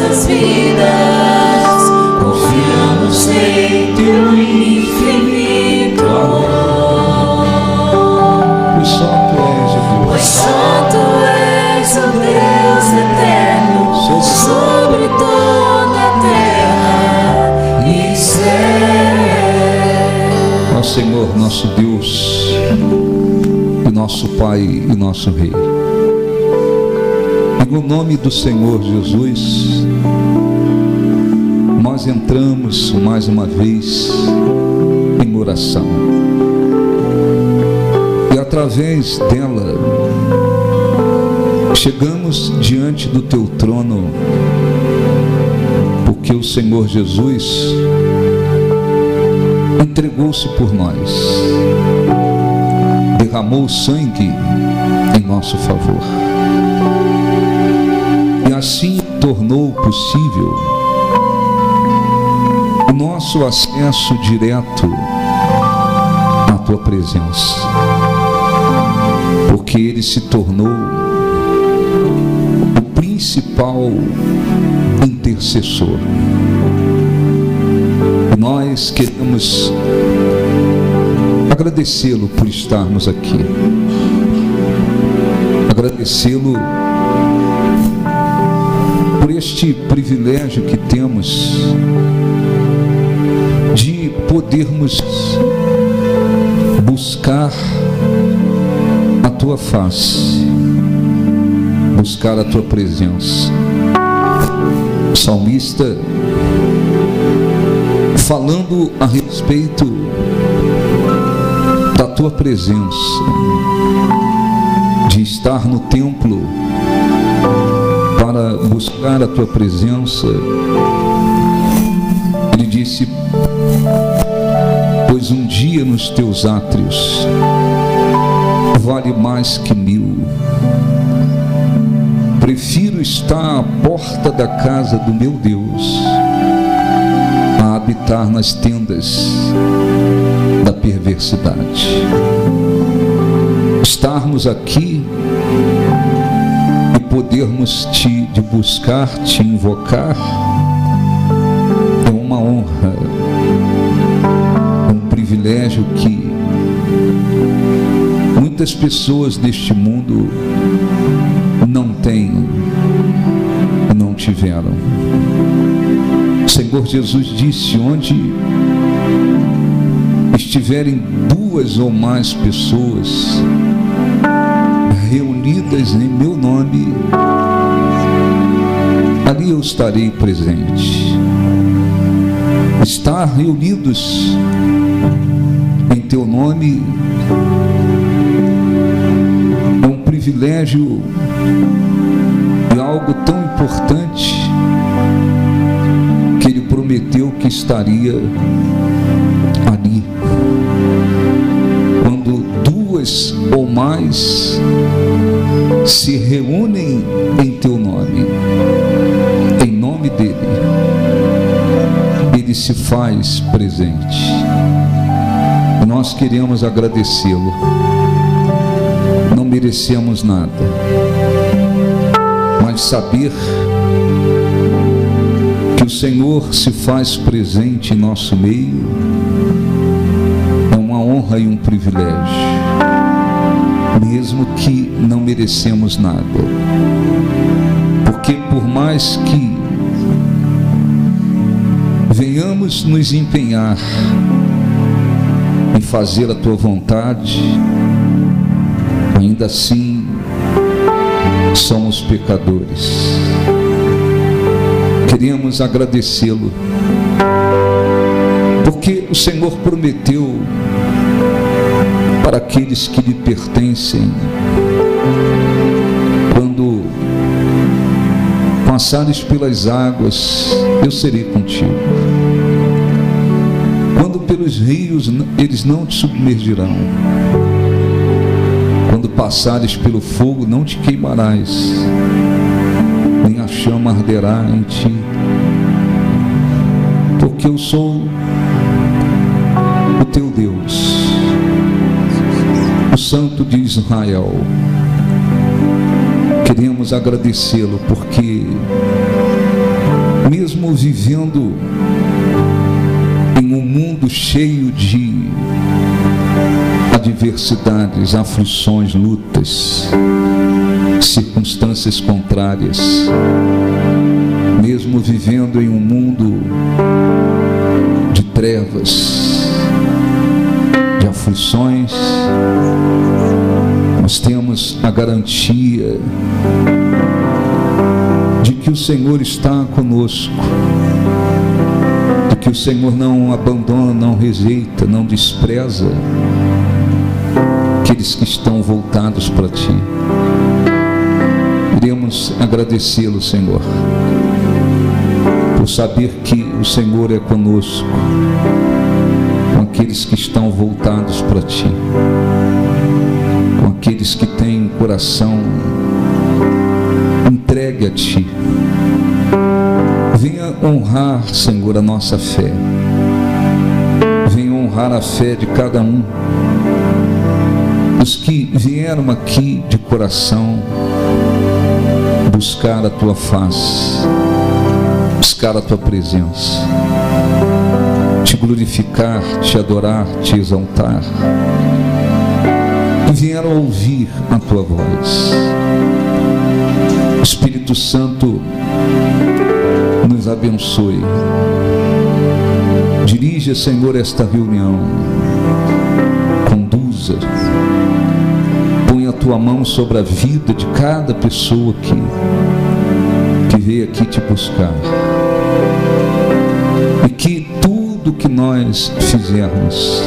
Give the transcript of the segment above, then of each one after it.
nossas vidas, confiamos em teu infinito amor. Pois santo és, ó Deus, Pois santo és o Deus eterno, sobre toda a terra e céu. ó Senhor, nosso Deus, e nosso Pai e nosso Rei. E no nome do Senhor Jesus, nós entramos mais uma vez em oração. E através dela, chegamos diante do teu trono, porque o Senhor Jesus entregou-se por nós, derramou sangue em nosso favor, e assim tornou possível o nosso acesso direto à tua presença, porque ele se tornou o principal intercessor. E nós queremos agradecê-lo por estarmos aqui, agradecê-lo por este privilégio que temos de podermos buscar a tua face, buscar a tua presença. O salmista, falando a respeito da tua presença, de estar no templo para buscar a tua presença, ele disse: pois um dia nos teus átrios vale mais que 1000. Prefiro estar à porta da casa do meu Deus a habitar nas tendas da perversidade. Estarmos aqui e podermos te buscar, te invocar, é uma honra, é um privilégio que muitas pessoas deste mundo não têm, não tiveram. O Senhor Jesus disse: onde estiverem 2 ou mais pessoas reunidas em meu nome, ali eu estarei presente. Estar reunidos em teu nome é um privilégio e algo tão importante que ele prometeu que estaria ali. Quando 2 ou mais se reúnem em teu nome, em nome dele, ele se faz presente. E nós queremos agradecê-lo. Não merecemos nada, mas saber que o Senhor se faz presente em nosso meio é uma honra e um privilégio, mesmo que não merecemos nada, porque por mais que venhamos nos empenhar em fazer a tua vontade, ainda assim somos pecadores. Queremos agradecê-lo, porque o Senhor prometeu para aqueles que lhe pertencem: quando passares pelas águas, eu serei contigo. Quando pelos rios, eles não te submergirão. Quando passares pelo fogo, não te queimarás, nem a chama arderá em ti, porque eu sou o teu Deus, o Santo de Israel. Queremos agradecê-lo, porque mesmo vivendo em um mundo cheio de adversidades, aflições, lutas, circunstâncias contrárias, mesmo vivendo em um mundo de trevas, de aflições, nós temos a garantia de que o Senhor está conosco, de que o Senhor não abandona, não rejeita, não despreza aqueles que estão voltados para Ti. Iremos agradecê-lo, Senhor, por saber que o Senhor é conosco, com aqueles que estão voltados para Ti, com aqueles que têm o coração entregue a Ti. Venha honrar, Senhor, a nossa fé. Venha honrar a fé de cada um dos que vieram aqui de coração buscar a Tua face, buscar a Tua presença, Te glorificar, Te adorar, Te exaltar, e vieram ouvir a Tua voz. Espírito Santo, nos abençoe. Dirija, Senhor, esta reunião. Conduza. Põe a Tua mão sobre a vida de cada pessoa que veio aqui Te buscar. E que tudo que nós fizermos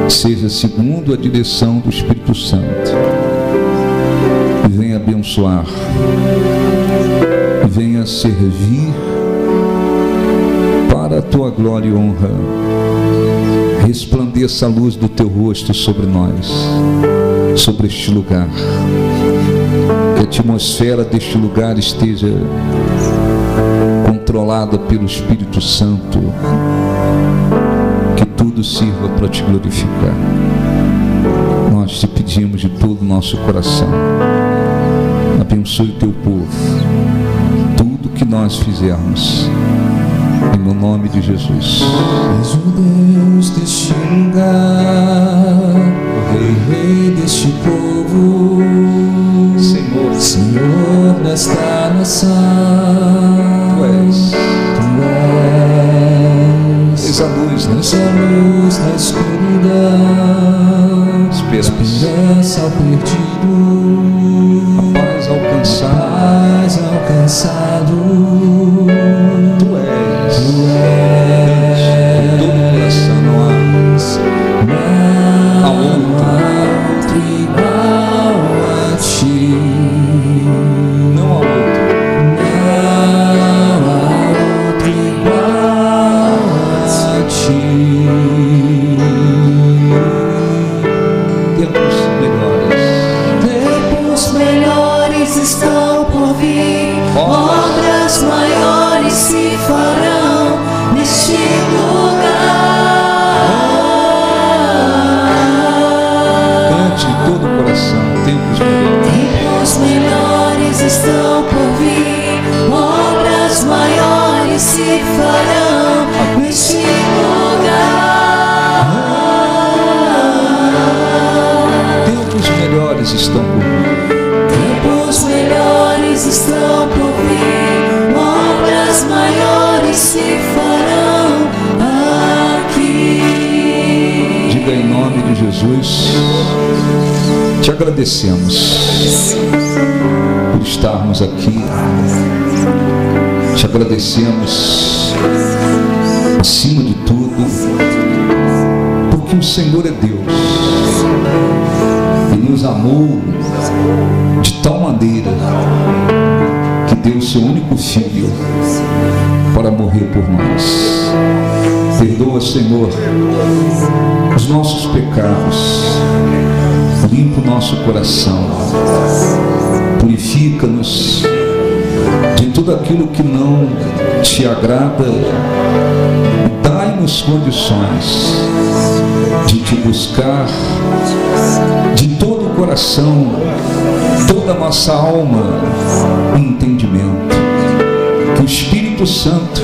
seja segundo a direção do Espírito Santo. E venha abençoar, e venha servir para a Tua glória e honra. Resplandeça a luz do Teu rosto sobre nós, sobre este lugar. Que a atmosfera deste lugar esteja controlada pelo Espírito Santo. Que tudo sirva para Te glorificar. Nós Te pedimos de todo o nosso coração. Abençoe o Teu povo. Tudo que nós fizermos, no nome de Jesus. És o Deus deste lugar, o Rei deste povo, Senhor, Senhor desta nação. Tu és a luz, és a luz na escuridão, esperança ao perdido, a paz alcançado. Tu és de todo o coração, não há outro igual a Ti. Não há outro. Tempos melhores estão por vir, obras maiores se farão neste lugar. Cante de todo o coração, tempos melhores estão por vir, obras maiores se farão neste lugar. Tempos melhores estão por vir. Tempos melhores estão por vir, obras maiores se farão aqui. Diga em nome de Jesus. Te agradecemos por estarmos aqui. Te agradecemos, acima de tudo, porque o Senhor é Deus e nos amou de tal maneira que deu o Seu único Filho para morrer por nós. Perdoa, Senhor, os nossos pecados, limpa o nosso coração, purifica-nos de tudo aquilo que não Te agrada. Dai-nos condições de Te buscar de todo o coração, toda a nossa alma e entendimento. Que o Espírito Espírito Santo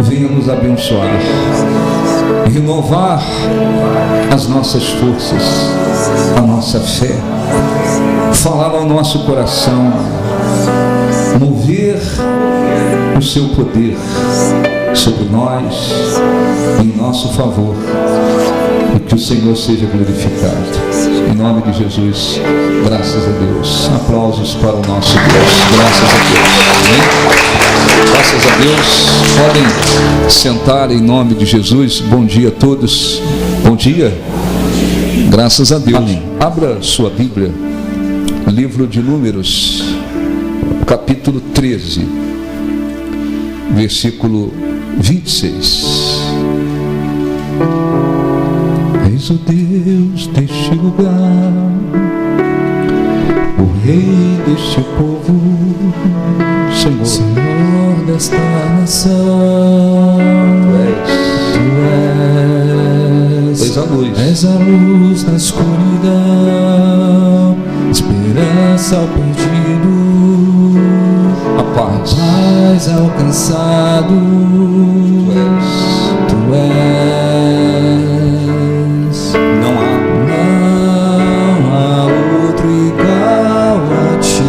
venha nos abençoar, renovar as nossas forças, a nossa fé, falar ao nosso coração, mover o seu poder sobre nós, em nosso favor, e que o Senhor seja glorificado. Em nome de Jesus, graças a Deus. Aplausos para o nosso Deus. Graças a Deus. Amém? Graças a Deus. Podem sentar em nome de Jesus. Bom dia a todos. Bom dia. Graças a Deus. Amém. Abra sua Bíblia, livro de Números, capítulo 13, versículo 26. Eis o Deus deste lugar, o Rei deste povo, Senhor desta nação. Tu és a luz na escuridão, esperança ao perdido, a paz ao cansado. Tu és. Não há outro igual a ti.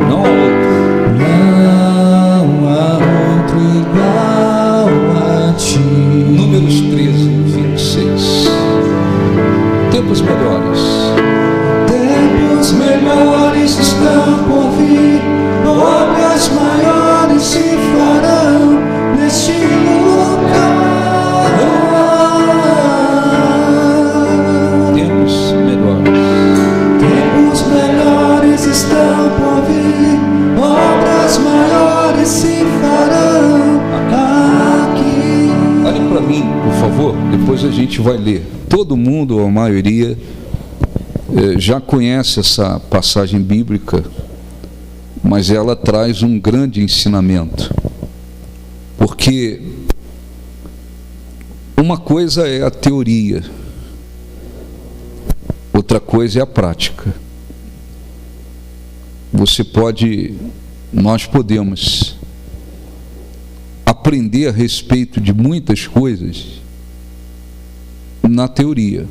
Não há outro. Não há outro igual a ti. Números 13, 26. Tempos melhores. Tempos melhores estão por vir, obras maiores se farão neste lugar. Tempos melhores. Tempos melhores estão por vir, obras maiores se farão aqui. Olhe para mim, por favor, depois a gente vai ler. Todo mundo, ou a maioria, já conhece essa passagem bíblica, mas ela traz um grande ensinamento. Porque uma coisa é a teoria, outra coisa é a prática. Nós podemos aprender a respeito de muitas coisas na teoria.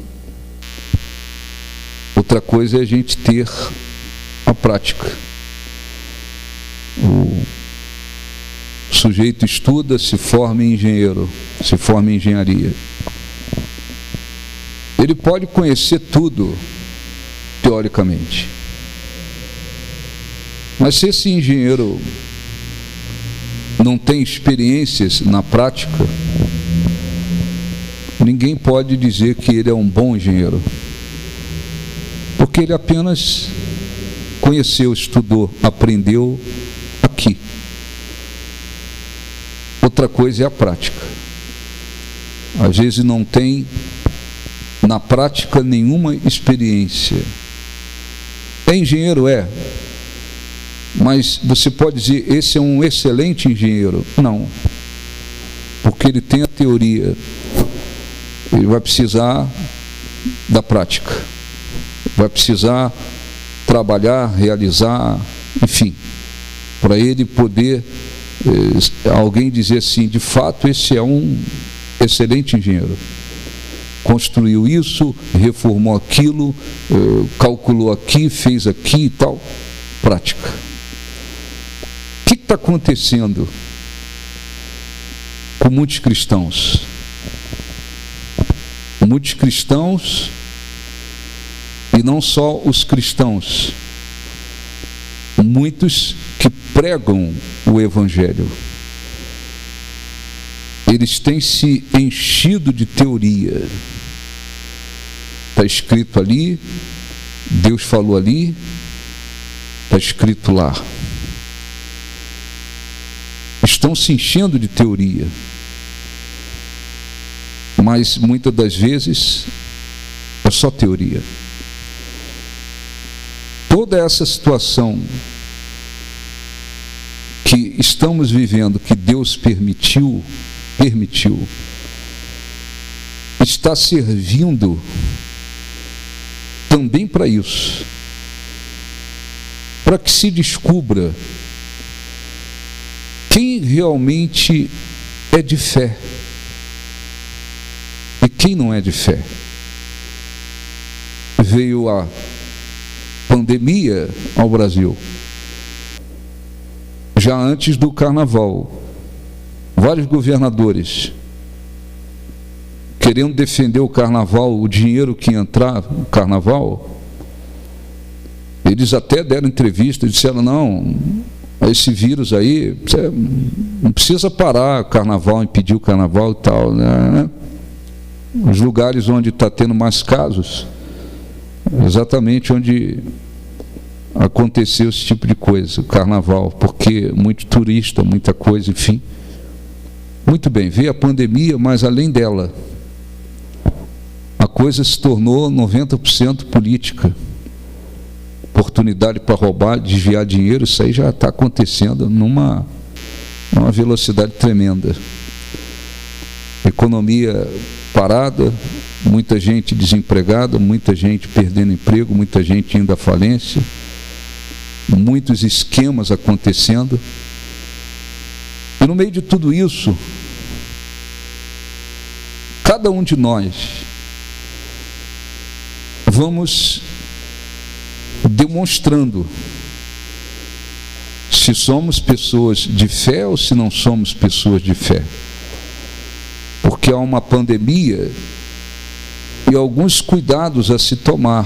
Outra coisa é a gente ter a prática. O sujeito estuda, se forma em engenheiro, se forma em engenharia. Ele pode conhecer tudo, teoricamente. Mas se esse engenheiro não tem experiências na prática, ninguém pode dizer que ele é um bom engenheiro. Porque ele apenas conheceu, estudou, aprendeu aqui. Outra coisa é a prática. Às vezes não tem na prática nenhuma experiência. É engenheiro? É. Mas você pode dizer, esse é um excelente engenheiro. Não. Porque ele tem a teoria. Ele vai precisar da prática. Vai precisar trabalhar, realizar, enfim, para ele poder, alguém dizer assim, de fato, esse é um excelente engenheiro. Construiu isso, reformou aquilo, calculou aqui, fez aqui e tal. Prática. O que está acontecendo com muitos cristãos? Muitos cristãos, e não só os cristãos, muitos que pregam o Evangelho, eles têm se enchido de teoria. Está escrito ali, Deus falou ali, está escrito lá. Estão se enchendo de teoria, mas muitas das vezes é só teoria. Toda essa situação que estamos vivendo, que Deus permitiu, está servindo também para isso, para que se descubra realmente é de fé e quem não é de fé. Veio a pandemia ao Brasil. Já antes do carnaval, vários governadores, querendo defender o carnaval, o dinheiro que ia entrar no carnaval, eles até deram entrevista e disseram: não, esse vírus aí, não precisa parar o carnaval, impedir o carnaval e tal, né? Os lugares onde está tendo mais casos, exatamente onde aconteceu esse tipo de coisa, o carnaval, porque muito turista, muita coisa, enfim. Muito bem, veio a pandemia, mas além dela, a coisa se tornou 90% política. Oportunidade para roubar, desviar dinheiro, isso aí já está acontecendo numa velocidade tremenda. Economia parada, muita gente desempregada, muita gente perdendo emprego, muita gente indo à falência, muitos esquemas acontecendo. E no meio de tudo isso, cada um de nós vamos demonstrando se somos pessoas de fé ou se não somos pessoas de fé. Porque há uma pandemia e alguns cuidados a se tomar.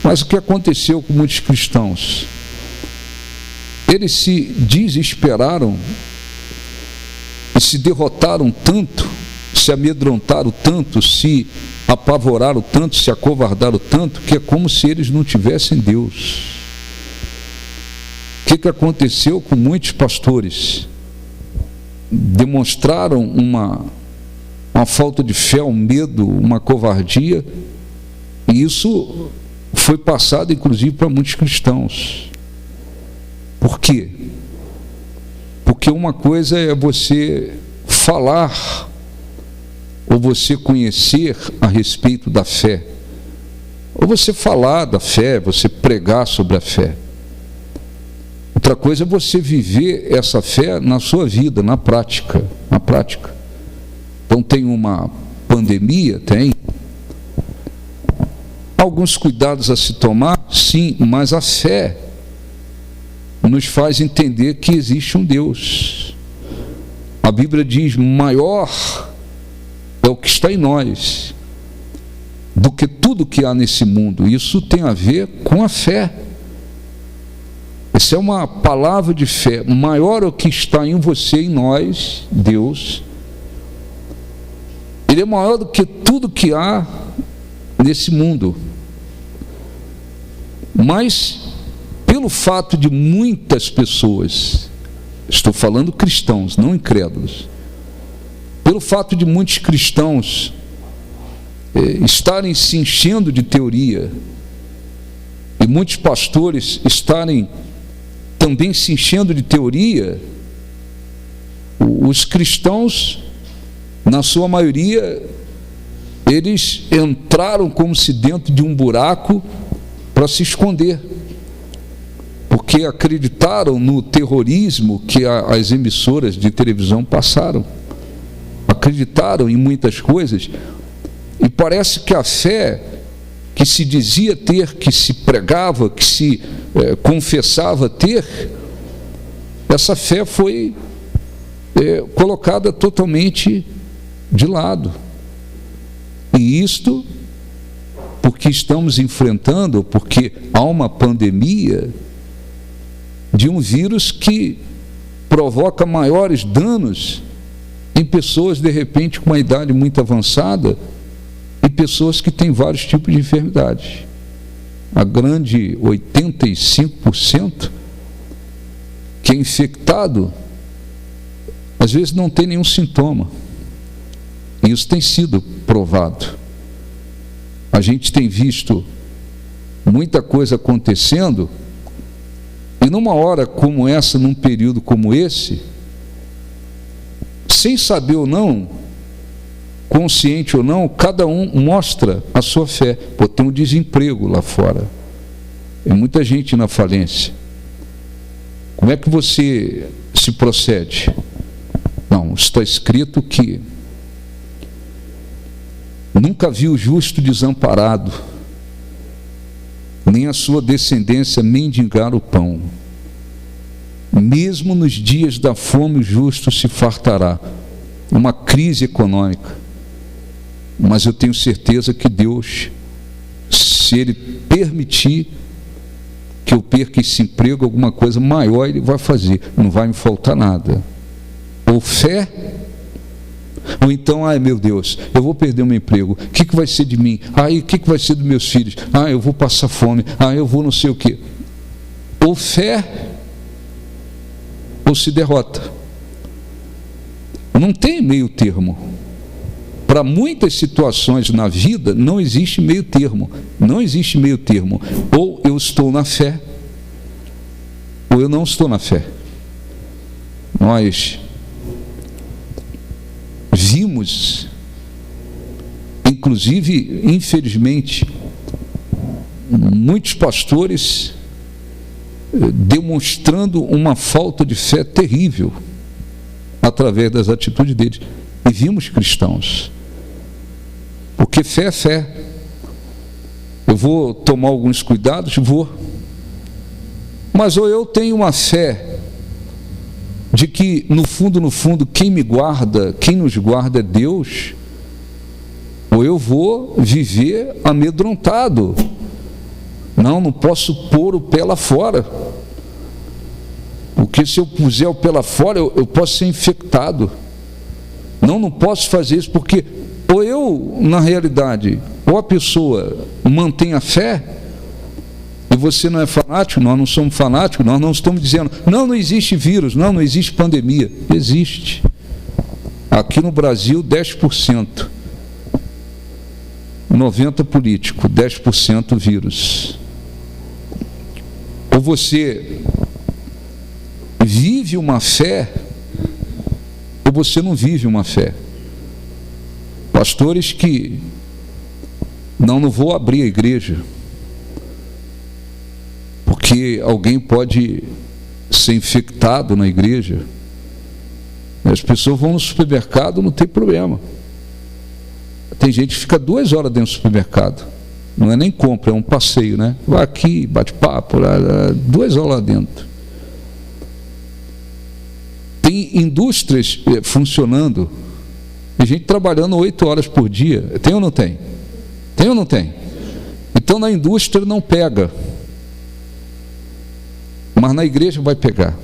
Mas o que aconteceu com muitos cristãos? Eles se desesperaram e se derrotaram tanto, se amedrontaram tanto, se apavoraram tanto, se acovardaram tanto, que é como se eles não tivessem Deus. O que aconteceu com muitos pastores? Demonstraram uma falta de fé, um medo, uma covardia, e isso foi passado inclusive para muitos cristãos. Por quê? Porque uma coisa é você falar ou você conhecer a respeito da fé, ou você falar da fé, você pregar sobre a fé. Outra coisa é você viver essa fé na sua vida, na prática. Então tem uma pandemia, tem alguns cuidados a se tomar, sim, mas a fé nos faz entender que existe um Deus. A Bíblia diz: maior é o que está em nós do que tudo que há nesse mundo. Isso tem a ver com a fé. Essa é uma palavra de fé. Maior é o que está em você, em nós, Deus. Ele é maior do que tudo que há nesse mundo. Mas, pelo fato de muitas pessoas, estou falando cristãos, não incrédulos, pelo fato de muitos cristãos estarem se enchendo de teoria, e muitos pastores estarem também se enchendo de teoria, os cristãos, na sua maioria, eles entraram como se dentro de um buraco para se esconder, porque acreditaram no terrorismo que as emissoras de televisão passaram, acreditaram em muitas coisas, e parece que a fé que se dizia ter, que se pregava, que se confessava ter, essa fé foi colocada totalmente de lado. E isto porque estamos enfrentando, porque há uma pandemia de um vírus que provoca maiores danos em pessoas, de repente, com uma idade muito avançada, e pessoas que têm vários tipos de enfermidades. A grande 85% que é infectado, às vezes não tem nenhum sintoma. E isso tem sido provado. A gente tem visto muita coisa acontecendo, e numa hora como essa, num período como esse, sem saber ou não, consciente ou não, cada um mostra a sua fé. Pô, tem um desemprego lá fora, tem muita gente na falência, Como é que você se procede? Não, está escrito que nunca vi o justo desamparado, nem a sua descendência mendigar o pão. Mesmo nos dias da fome o justo se fartará. Uma crise econômica. Mas eu tenho certeza que Deus, se Ele permitir que eu perca esse emprego, alguma coisa maior Ele vai fazer. Não vai me faltar nada. Ou fé, ou então, ai meu Deus, eu vou perder o meu emprego, o que vai ser de mim? Ai, o que vai ser dos meus filhos? Ah, eu vou passar fome, ah, eu vou não sei o quê. Ou fé, ou se derrota. Não tem meio termo. Para muitas situações na vida, não existe meio termo. Não existe meio termo. Ou eu estou na fé, ou eu não estou na fé. Nós vimos, inclusive, infelizmente, muitos pastores demonstrando uma falta de fé terrível através das atitudes deles. E vimos cristãos. Porque fé é fé. Eu vou tomar alguns cuidados? Vou. Mas ou eu tenho uma fé de que, no fundo, quem me guarda, quem nos guarda é Deus, ou eu vou viver amedrontado. Não posso pôr o pé lá fora. Porque se eu puser o pé lá fora, eu posso ser infectado. Não posso fazer isso, porque ou eu, na realidade, ou a pessoa mantém a fé, e você não é fanático, nós não somos fanáticos, nós não estamos dizendo, não existe vírus, não existe pandemia. Existe. Aqui no Brasil, 10%. 90% político, 10% vírus. Ou você vive uma fé, ou você não vive uma fé. Pastores que não vou abrir a igreja, porque alguém pode ser infectado na igreja. As pessoas vão no supermercado, não tem problema. Tem gente que fica 2 horas dentro do supermercado. Não é nem compra, é um passeio, né? Vai aqui, bate papo, 2 horas lá dentro. Tem indústrias funcionando, e gente trabalhando 8 horas por dia. Tem ou não tem? Tem ou não tem? Então na indústria não pega, mas na igreja vai pegar.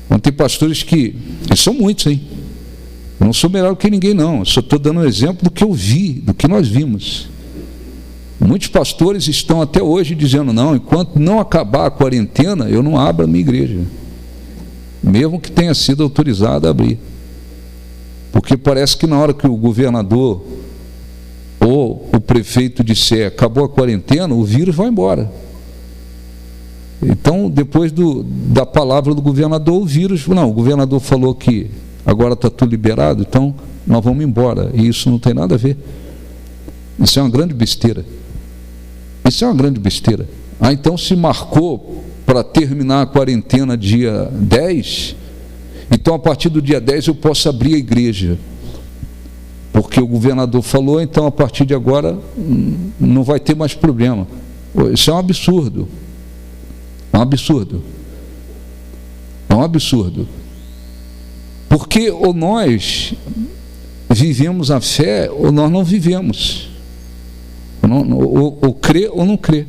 Então, tem pastores que, e são muitos, hein? Eu não sou melhor que ninguém, não. Eu só estou dando um exemplo do que eu vi, do que nós vimos. Muitos pastores estão até hoje dizendo, não, enquanto não acabar a quarentena, eu não abro a minha igreja, mesmo que tenha sido autorizado a abrir. Porque parece que na hora que o governador ou o prefeito disser acabou a quarentena, o vírus vai embora. Então, depois da palavra do governador, o vírus, não, o governador falou que agora está tudo liberado, então nós vamos embora. E isso não tem nada a ver. Isso é uma grande besteira. Isso é uma grande besteira. Então se marcou para terminar a quarentena dia 10, então a partir do dia 10 eu posso abrir a igreja. Porque o governador falou, então a partir de agora não vai ter mais problema. Isso é um absurdo. É um absurdo. É um absurdo. Porque ou nós vivemos a fé, ou nós não vivemos. Ou crê ou não crê.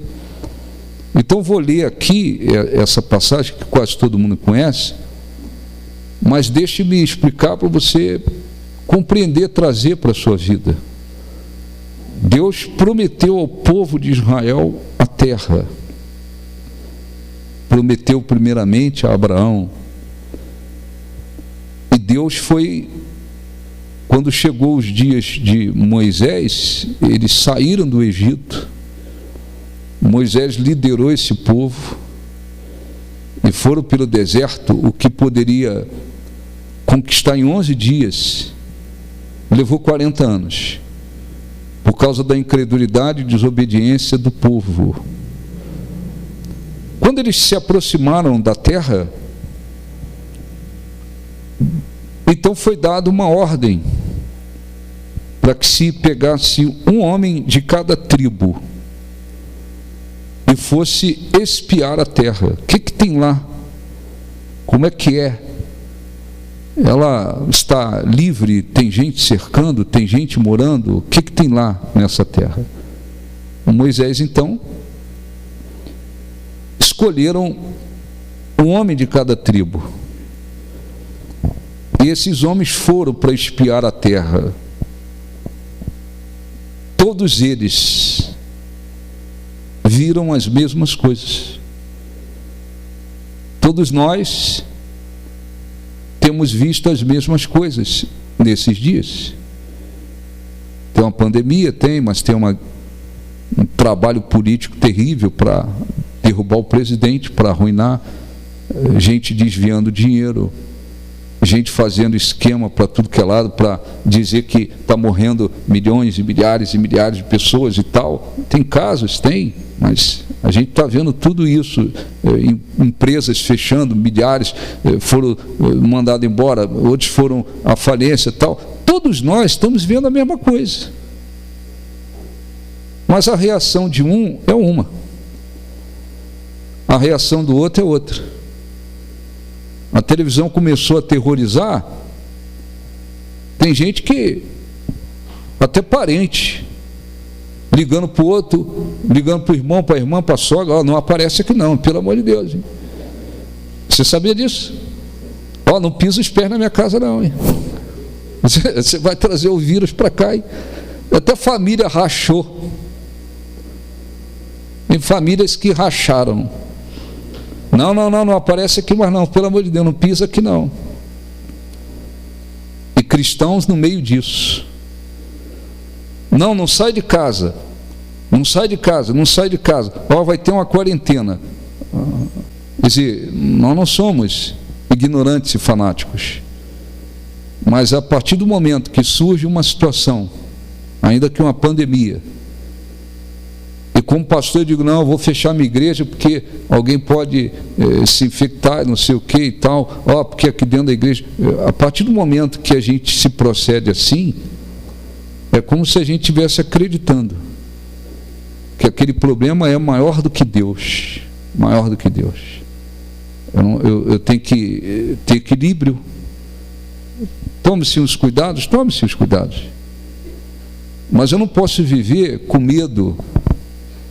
Então vou ler aqui essa passagem que quase todo mundo conhece, mas deixe-me explicar para você compreender, trazer para a sua vida. Deus prometeu ao povo de Israel a terra. Prometeu primeiramente a Abraão. E Deus foi, quando chegou os dias de Moisés, eles saíram do Egito. Moisés liderou esse povo e foram pelo deserto, o que poderia conquistar em 11 dias, levou 40 anos, por causa da incredulidade e desobediência do povo. Quando eles se aproximaram da terra, então foi dada uma ordem para que se pegasse um homem de cada tribo e fosse espiar a terra. O que tem lá? Como é que é? Ela está livre? Tem gente cercando? Tem gente morando? O que tem lá nessa terra? O Moisés, então, escolheram um homem de cada tribo. E esses homens foram para espiar a terra. Todos eles viram as mesmas coisas. Todos nós temos visto as mesmas coisas nesses dias. Tem uma pandemia, mas tem um trabalho político terrível para derrubar o presidente, para arruinar, gente desviando dinheiro, gente fazendo esquema para tudo que é lado, para dizer que está morrendo milhões e milhares de pessoas e tal. Tem casos, mas a gente está vendo tudo isso, empresas fechando, milhares foram mandados embora, outros foram à falência e tal. Todos nós estamos vendo a mesma coisa. Mas a reação de um é uma, a reação do outro é outra. A televisão começou a aterrorizar, tem gente que, até parente, ligando para o outro, ligando para o irmão, para a irmã, para a sogra, não aparece aqui não, pelo amor de Deus, hein? Você sabia disso? Não pisa os pés na minha casa não, hein? Você vai trazer o vírus para cá, hein? Até família rachou. Tem famílias que racharam. Não aparece aqui mais não, pelo amor de Deus, não pisa aqui não. E cristãos no meio disso. Não sai de casa. Não sai de casa. Vai ter uma quarentena. Quer dizer, nós não somos ignorantes e fanáticos. Mas a partir do momento que surge uma situação, ainda que uma pandemia, e como pastor eu digo, não, eu vou fechar minha igreja porque alguém pode se infectar, não sei o que e tal, porque aqui dentro da igreja, a partir do momento que a gente se procede assim, é como se a gente estivesse acreditando que aquele problema é maior do que Deus, maior do que Deus. Eu tenho que ter equilíbrio. Tome-se os cuidados, mas eu não posso viver com medo,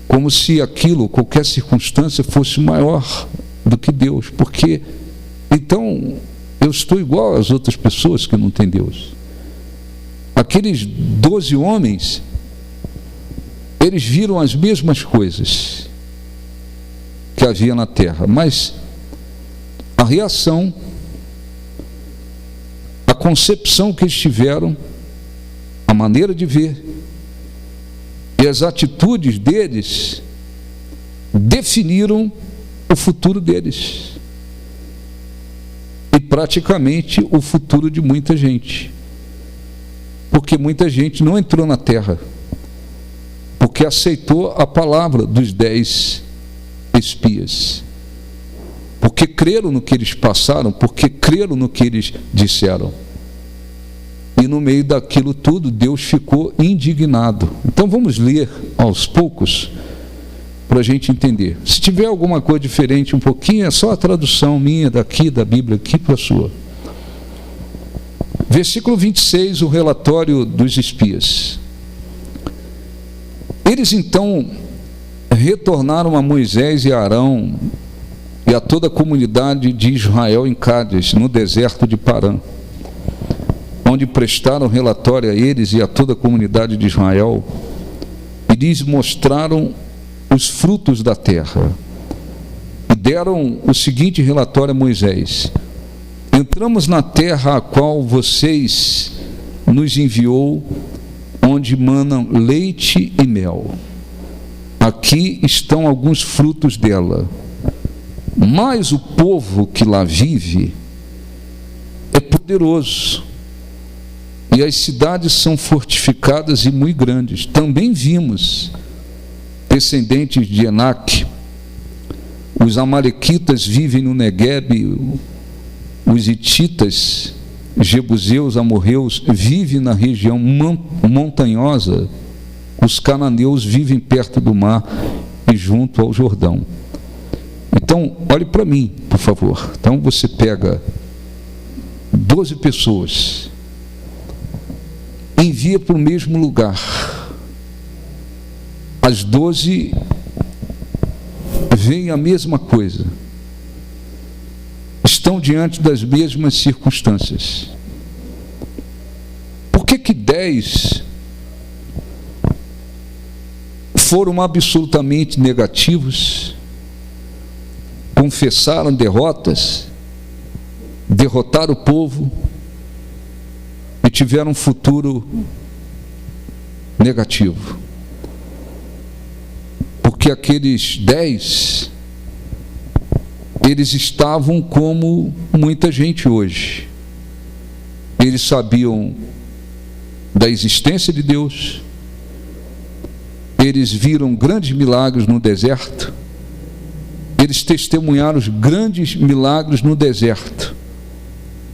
como se aquilo, qualquer circunstância, fosse maior do que Deus, porque então eu estou igual às outras pessoas que não têm Deus. Aqueles 12 homens, eles viram as mesmas coisas que havia na terra, mas a reação, a concepção que eles tiveram, a maneira de ver e as atitudes deles definiram o futuro deles e praticamente o futuro de muita gente, porque muita gente não entrou na terra porque aceitou a palavra dos 10 espias, porque creram no que eles passaram, porque creram no que eles disseram. E no meio daquilo tudo, Deus ficou indignado. Então vamos ler aos poucos, para a gente entender. Se tiver alguma coisa diferente um pouquinho, é só a tradução minha daqui, da Bíblia, aqui para a sua. Versículo 26, o relatório dos espias. Eles então retornaram a Moisés e a Arão e a toda a comunidade de Israel em Cádiz, no deserto de Parã, onde prestaram relatório a eles e a toda a comunidade de Israel, e lhes mostraram os frutos da terra, e deram o seguinte relatório a Moisés: entramos na terra a qual vocês nos enviou, onde manam leite e mel. Aqui estão alguns frutos dela, mas o povo que lá vive é poderoso, e as cidades são fortificadas e muito grandes. Também vimos descendentes de Enaque, os amalequitas vivem no Neguebe, os hititas, jebuseus, amorreus vivem na região montanhosa, os cananeus vivem perto do mar e junto ao Jordão. Então, olhe para mim, por favor. Então, você pega 12 pessoas, envia para o mesmo lugar. As 12 veem a mesma coisa, estão diante das mesmas circunstâncias. Por que 10 foram absolutamente negativos, confessaram derrotas, derrotaram o povo e tiveram um futuro negativo? Porque aqueles 10, eles estavam como muita gente hoje. Eles sabiam da existência de Deus, eles viram grandes milagres no deserto, eles testemunharam os grandes milagres no deserto.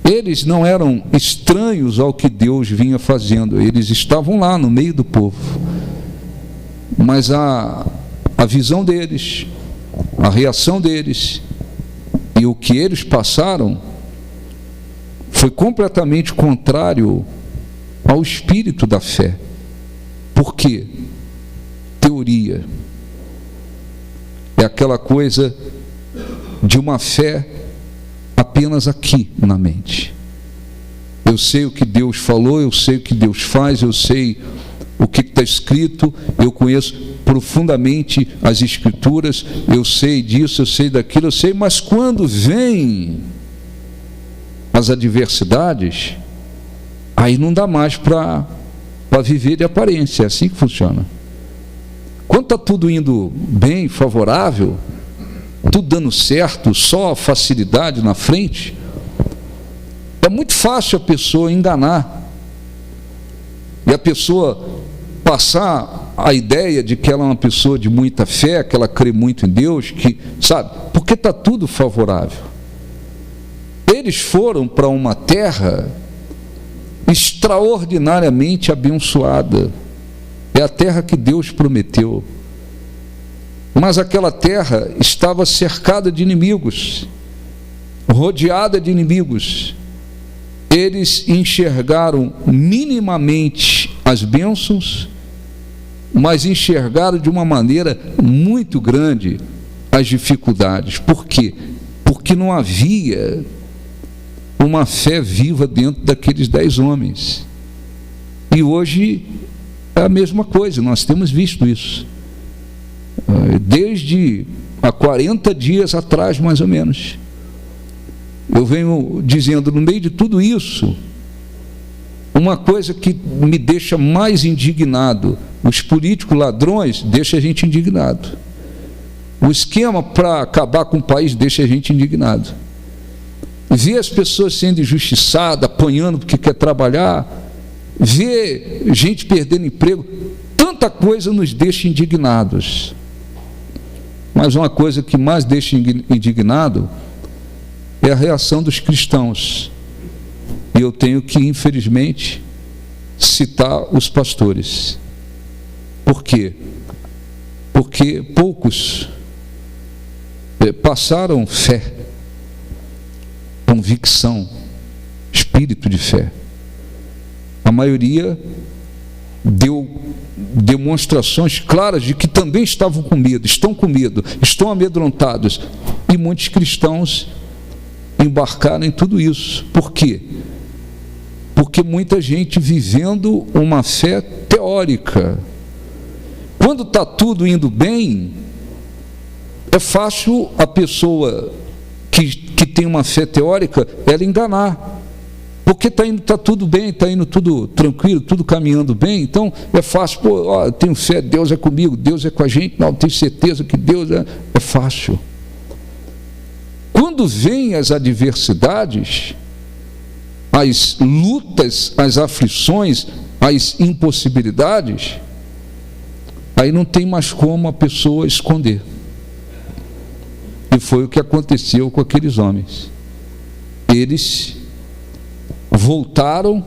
Eles não eram estranhos ao que Deus vinha fazendo, eles estavam lá no meio do povo. Mas a visão deles, a reação deles e o que eles passaram foi completamente contrário ao espírito da fé. Por quê? Teoria. É aquela coisa de uma fé apenas aqui na mente. Eu sei o que Deus falou, eu sei o que Deus faz, eu sei o que está escrito, eu conheço profundamente as Escrituras, eu sei disso, eu sei daquilo, eu sei, mas quando vem as adversidades, aí não dá mais para viver de aparência. É assim que funciona. Quando está tudo indo bem, favorável, tudo dando certo, só facilidade na frente, é muito fácil a pessoa enganar e a pessoa passar a ideia de que ela é uma pessoa de muita fé, que ela crê muito em Deus, que, sabe, porque está tudo favorável. Eles foram para uma terra extraordinariamente abençoada. É a terra que Deus prometeu. Mas aquela terra estava cercada de inimigos, rodeada de inimigos. Eles enxergaram minimamente as bênçãos, mas enxergaram de uma maneira muito grande as dificuldades. Por quê? Porque não havia uma fé viva dentro daqueles 10 homens. E hoje é a mesma coisa, nós temos visto isso. Desde há 40 dias atrás, mais ou menos, eu venho dizendo, no meio de tudo isso, uma coisa que me deixa mais indignado: os políticos ladrões deixam a gente indignado. O esquema para acabar com o país deixa a gente indignado. Ver as pessoas sendo injustiçadas, apanhando porque quer trabalhar, ver gente perdendo emprego, tanta coisa nos deixa indignados. Mas uma coisa que mais deixa indignado é a reação dos cristãos. E eu tenho que, infelizmente, citar os pastores. Por quê? Porque poucos passaram fé, convicção, espírito de fé. A maioria deu demonstrações claras de que também estavam com medo, estão amedrontados. E muitos cristãos embarcaram em tudo isso. Por quê? Porque muita gente vivendo uma fé teórica. Quando está tudo indo bem, é fácil a pessoa que tem uma fé teórica, ela enganar. Porque está tudo bem, está indo tudo tranquilo, tudo caminhando bem, então é fácil. Pô, ó, eu tenho fé, Deus é comigo, Deus é com a gente, não, tenho certeza que Deus é fácil. Quando vêm as adversidades, as lutas, as aflições, as impossibilidades, aí não tem mais como a pessoa esconder. E foi o que aconteceu com aqueles homens. Eles voltaram,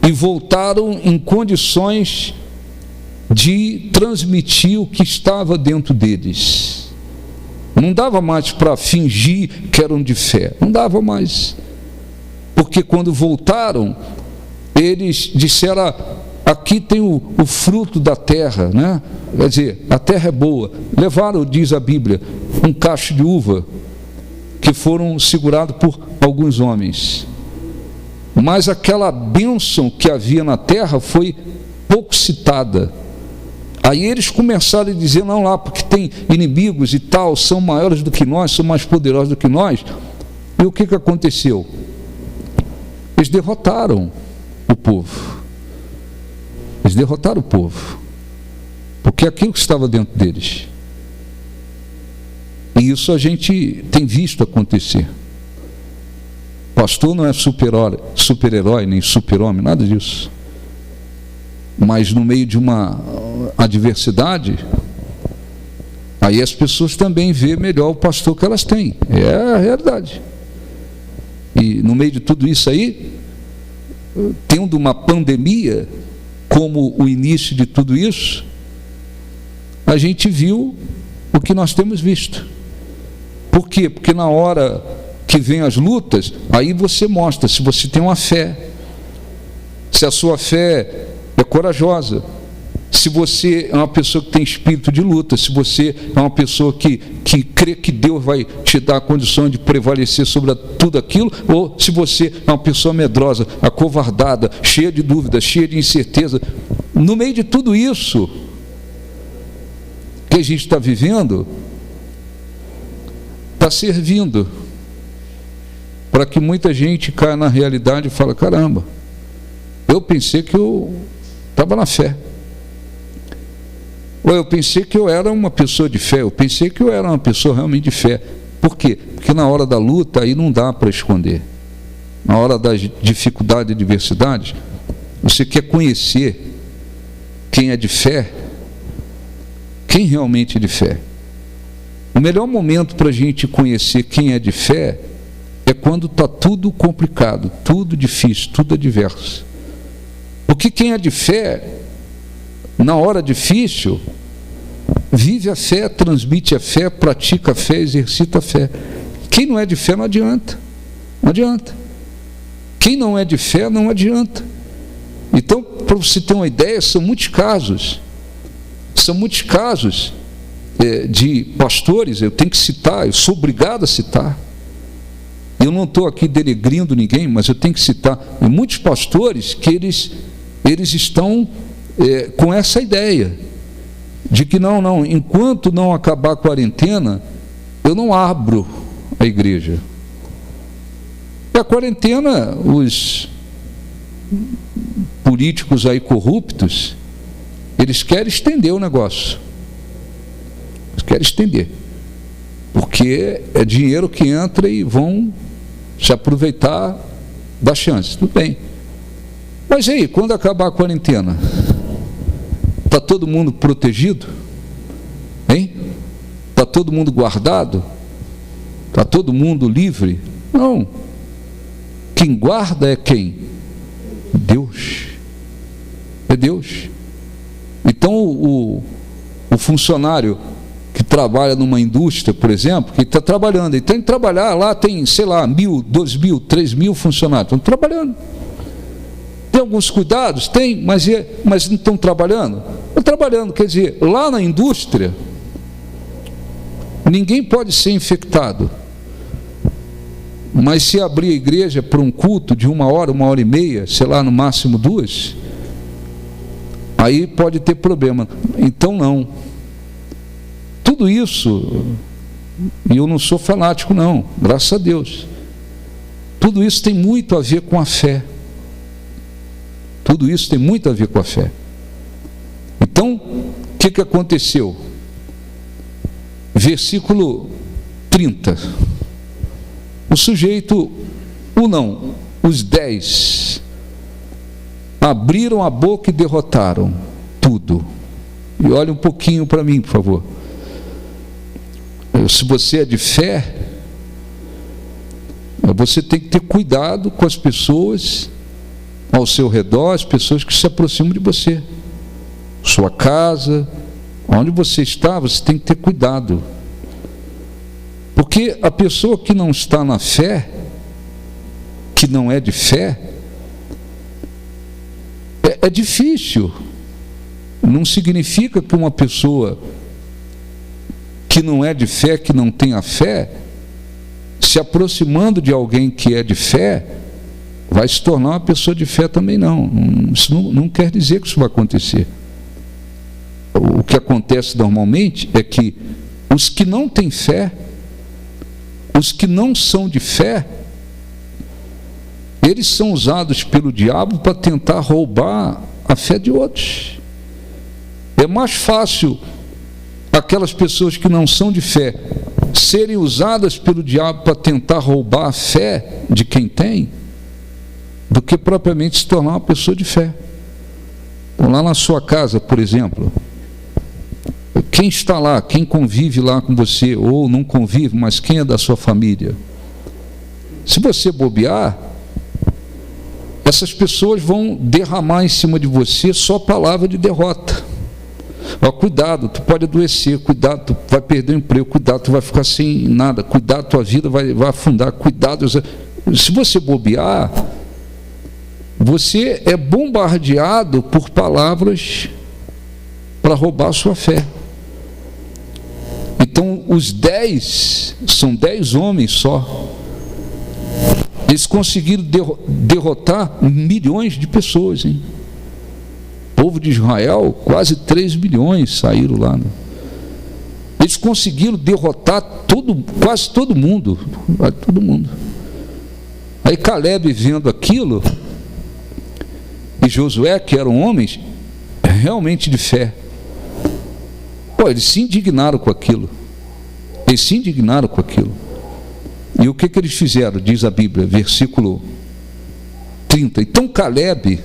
e voltaram em condições de transmitir o que estava dentro deles. Não dava mais para fingir que eram de fé, não dava mais. Porque quando voltaram, eles disseram: aqui tem o fruto da terra, né? Quer dizer, a terra é boa. Levaram, diz a Bíblia, um cacho de uva, que foram segurados por alguns homens. Mas aquela bênção que havia na terra foi pouco citada. Aí eles começaram a dizer: não, lá, porque tem inimigos e tal, são maiores do que nós, são mais poderosos do que nós. E o que aconteceu? Eles derrotaram o povo. Eles derrotaram o povo. Porque aquilo que estava dentro deles. E isso a gente tem visto acontecer. Pastor não é super-herói, nem super-homem, nada disso. Mas no meio de uma adversidade, aí as pessoas também veem melhor o pastor que elas têm. É a realidade. E no meio de tudo isso aí, tendo uma pandemia como o início de tudo isso, a gente viu o que nós temos visto. Por quê? Porque na hora que vem as lutas, aí você mostra se você tem uma fé, se a sua fé é corajosa, se você é uma pessoa que tem espírito de luta, se você é uma pessoa que crê que Deus vai te dar a condição de prevalecer sobre tudo aquilo, ou se você é uma pessoa medrosa, acovardada, cheia de dúvidas, cheia de incerteza. No meio de tudo isso que a gente está vivendo, está servindo para que muita gente caia na realidade e fale: caramba, eu pensei que eu estava na fé, ou eu pensei que eu era uma pessoa de fé, eu pensei que eu era uma pessoa realmente de fé. Por quê? Porque na hora da luta aí não dá para esconder. Na hora das dificuldades e adversidades, você quer conhecer quem é de fé, quem realmente é de fé. O melhor momento para a gente conhecer quem é de fé é quando está tudo complicado, tudo difícil, tudo adverso. Porque quem é de fé, na hora difícil, vive a fé, transmite a fé, pratica a fé, exercita a fé. Quem não é de fé não adianta. Não adianta. Quem não é de fé não adianta. Então, para você ter uma ideia, são muitos casos. São muitos casos de pastores, eu tenho que citar, eu sou obrigado a citar. Eu não estou aqui denegrindo ninguém, mas eu tenho que citar. E muitos pastores que eles estão com essa ideia de que não, enquanto não acabar a quarentena, eu não abro a igreja. E a quarentena, os políticos aí corruptos, eles querem estender o negócio. Eles querem estender. Porque é dinheiro que entra e vão se aproveitar da chance. Tudo bem. Mas aí, quando acabar a quarentena, está todo mundo protegido? Hein? Está todo mundo guardado? Está todo mundo livre? Não. Quem guarda é quem? Deus. É Deus. Então o funcionário que trabalha numa indústria, por exemplo, que está trabalhando, ele tem que trabalhar, lá tem, sei lá, 1.000, 2.000, 3.000 funcionários, estão trabalhando. Tem alguns cuidados? Tem, mas não estão trabalhando? Estão trabalhando, quer dizer, lá na indústria, ninguém pode ser infectado. Mas se abrir a igreja para um culto de 1 hora e meia, sei lá, no máximo 2, aí pode ter problema. Então não. Tudo isso, e eu não sou fanático não, graças a Deus. Tudo isso tem muito a ver com a fé. Tudo isso tem muito a ver com a fé. Então, o que aconteceu? Versículo 30. O sujeito, os 10, abriram a boca e derrotaram tudo. E olha um pouquinho para mim, por favor. se você é de fé, você tem que ter cuidado com as pessoas ao seu redor, as pessoas que se aproximam de você. Sua casa, onde você está, você tem que ter cuidado. Porque a pessoa que não está na fé, que não é de fé, é difícil. Não significa que uma pessoa que não é de fé, que não tem a fé, se aproximando de alguém que é de fé, vai se tornar uma pessoa de fé também, não. Isso não quer dizer que isso vai acontecer. O que acontece normalmente é que os que não têm fé, os que não são de fé, eles são usados pelo diabo para tentar roubar a fé de outros. É mais fácil aquelas pessoas que não são de fé serem usadas pelo diabo para tentar roubar a fé de quem tem, do que propriamente se tornar uma pessoa de fé. Então, lá na sua casa, por exemplo, quem está lá, quem convive lá com você, ou não convive, mas quem é da sua família, se você bobear, essas pessoas vão derramar em cima de você só palavra de derrota. Ó, cuidado, tu pode adoecer, cuidado, tu vai perder o emprego, cuidado, tu vai ficar sem nada, cuidado, tua vida vai afundar, cuidado. Se você bobear, você é bombardeado por palavras para roubar a sua fé. Então, os 10, são 10 homens só, eles conseguiram derrotar milhões de pessoas, hein? O povo de Israel, quase 3 milhões saíram lá, né? Eles conseguiram derrotar quase todo mundo. Aí Caleb, vendo aquilo, e Josué, que eram homens realmente de fé, eles se indignaram com aquilo. E o que eles fizeram? Diz a Bíblia, versículo 30. Então Caleb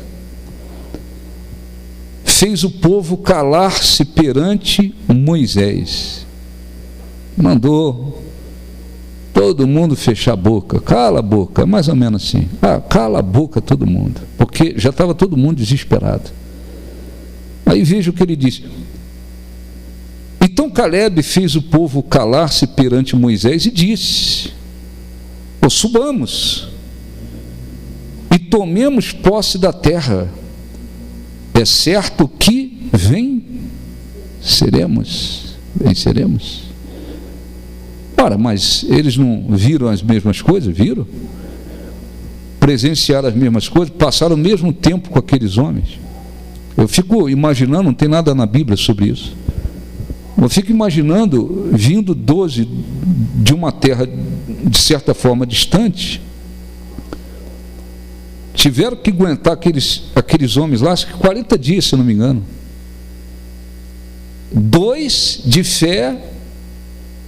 fez o povo calar-se perante Moisés. Mandou todo mundo fechar a boca. Cala a boca, mais ou menos assim. Cala a boca todo mundo, porque já estava todo mundo desesperado. Aí veja o que ele disse. Então Caleb fez o povo calar-se perante Moisés e disse: subamos e tomemos posse da terra. É certo que venceremos. Ora, mas eles não viram as mesmas coisas? Viram? Presenciaram as mesmas coisas? Passaram o mesmo tempo com aqueles homens? Eu fico imaginando, não tem nada na Bíblia sobre isso. Eu fico imaginando, vindo 12 de uma terra, de certa forma, distante, tiveram que aguentar aqueles homens lá, acho que 40 dias, se não me engano. 2 de fé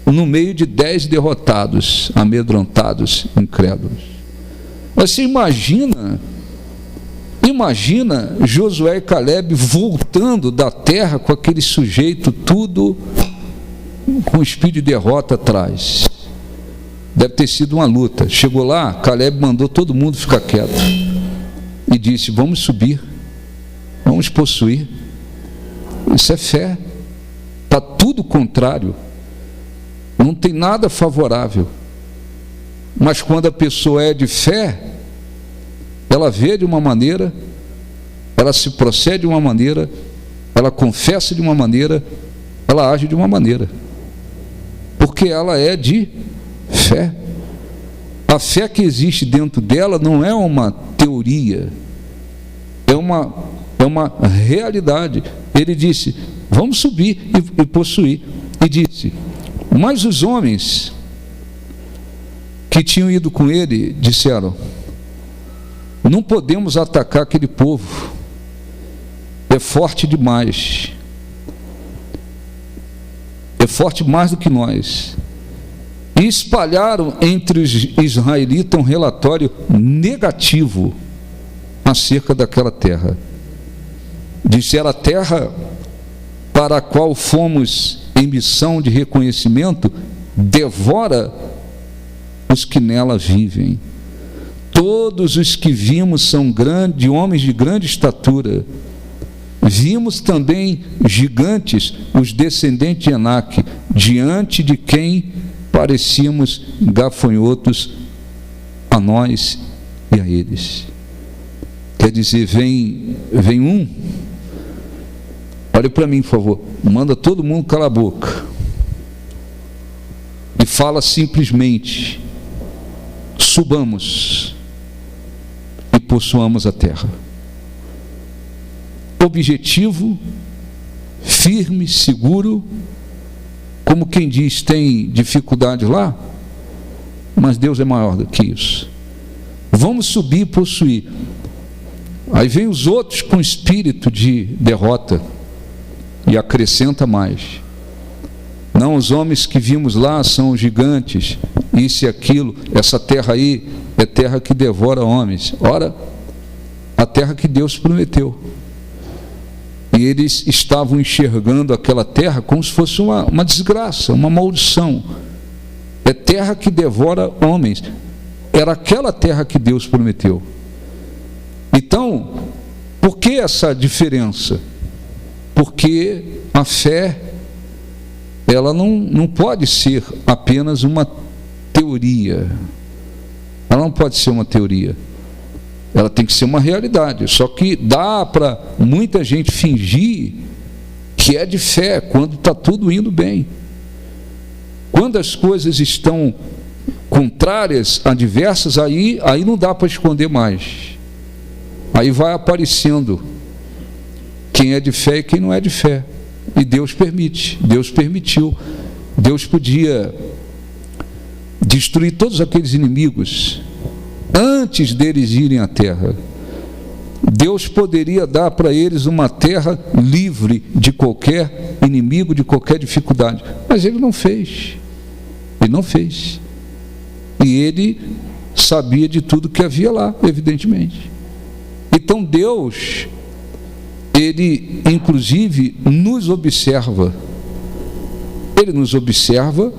no meio de 10 derrotados, amedrontados, incrédulos. Mas você imagina Josué e Caleb voltando da terra com aquele sujeito tudo com o espírito de derrota atrás. Deve ter sido uma luta. Chegou lá, Caleb mandou todo mundo ficar quieto e disse: vamos subir, vamos possuir. Isso é fé. Está tudo contrário, não tem nada favorável. Mas quando a pessoa é de fé, ela vê de uma maneira, ela se procede de uma maneira, ela confessa de uma maneira, ela age de uma maneira, porque ela é de fé. A fé que existe dentro dela não é uma teoria, é uma realidade. Ele disse: vamos subir e possuir. E disse: mas os homens que tinham ido com ele disseram: não podemos atacar aquele povo, é forte demais, é forte mais do que nós. E espalharam entre os israelitas um relatório negativo acerca daquela terra. Disseram: a terra para a qual fomos em missão de reconhecimento devora os que nela vivem. Todos os que vimos são homens de grande estatura. Vimos também gigantes, os descendentes de Enaque, diante de quem parecíamos gafanhotos a nós e a eles. Quer dizer, vem um, olhe para mim, por favor, manda todo mundo calar a boca e fala simplesmente: subamos e possuamos a terra. Objetivo, firme, seguro, como quem diz, tem dificuldade lá, mas Deus é maior do que isso. Vamos subir e possuir. Aí vem os outros com espírito de derrota e acrescenta mais: não, os homens que vimos lá são gigantes, isso e aquilo, essa terra aí é terra que devora homens. Ora, a terra que Deus prometeu. E eles estavam enxergando aquela terra como se fosse uma desgraça, uma maldição. É terra que devora homens. Era aquela terra que Deus prometeu. Então, por que essa diferença? Porque a fé, ela não pode ser apenas uma teoria. Ela não pode ser uma teoria. Ela tem que ser uma realidade. Só que dá para muita gente fingir que é de fé quando está tudo indo bem. Quando as coisas estão contrárias, adversas, aí não dá para esconder mais. Aí vai aparecendo quem é de fé e quem não é de fé. E Deus permite, Deus permitiu. Deus podia destruir todos aqueles inimigos antes deles irem à terra. Deus poderia dar para eles uma terra livre de qualquer inimigo, de qualquer dificuldade, mas Ele não fez. Ele não fez. E Ele sabia de tudo que havia lá, evidentemente. Então Deus, Ele inclusive nos observa. Ele nos observa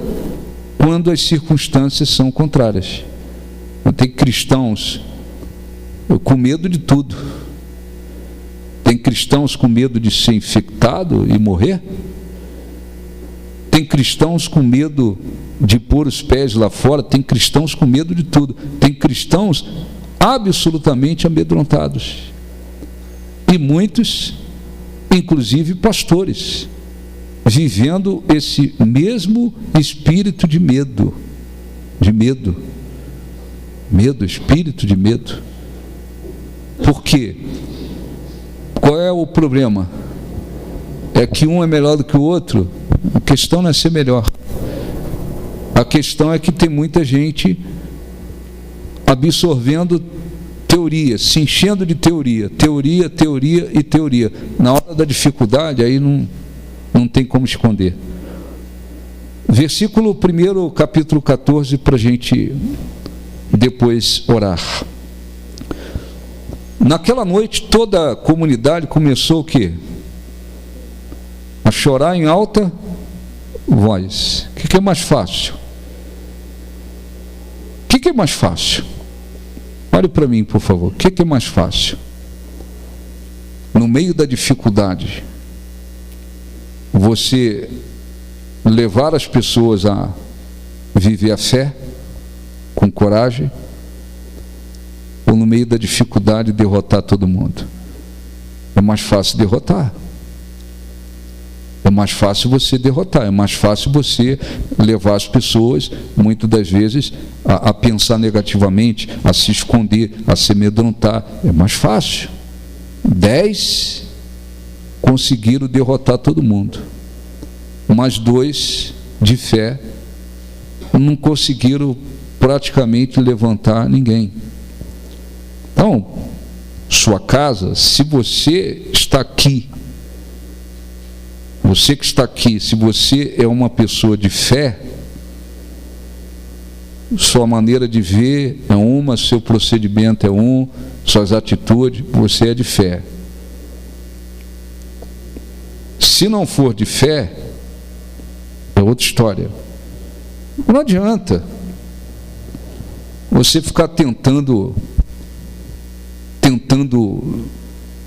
quando as circunstâncias são contrárias. Tem cristãos com medo de tudo. Tem cristãos com medo de ser infectado e morrer. Tem cristãos com medo de pôr os pés lá fora. Tem cristãos com medo de tudo. Tem cristãos absolutamente amedrontados. E muitos, inclusive pastores, vivendo esse mesmo espírito de medo. De medo. Medo, espírito de medo. Por quê? Qual é o problema? É que um é melhor do que o outro? A questão não é ser melhor. A questão é que tem muita gente absorvendo teoria, se enchendo de teoria. Teoria, teoria e teoria. Na hora da dificuldade, aí não tem como esconder. Versículo 1, capítulo 14, para a gente depois orar. Naquela noite toda a comunidade começou o quê? A chorar em alta voz. O que é mais fácil? O que é mais fácil? Olhe para mim, por favor. O que é mais fácil? No meio da dificuldade, você levar as pessoas a viver a fé com coragem, ou no meio da dificuldade derrotar todo mundo? É mais fácil derrotar. É mais fácil você derrotar, é mais fácil você levar as pessoas, muitas das vezes, a pensar negativamente, a se esconder, a se amedrontar. É mais fácil. 10 conseguiram derrotar todo mundo, mas 2 de fé não conseguiram praticamente levantar ninguém. Então, sua casa, se você está aqui, você que está aqui, se você é uma pessoa de fé, sua maneira de ver é uma, seu procedimento é um, suas atitudes, você é de fé. Se não for de fé, é outra história. Não adianta você ficar tentando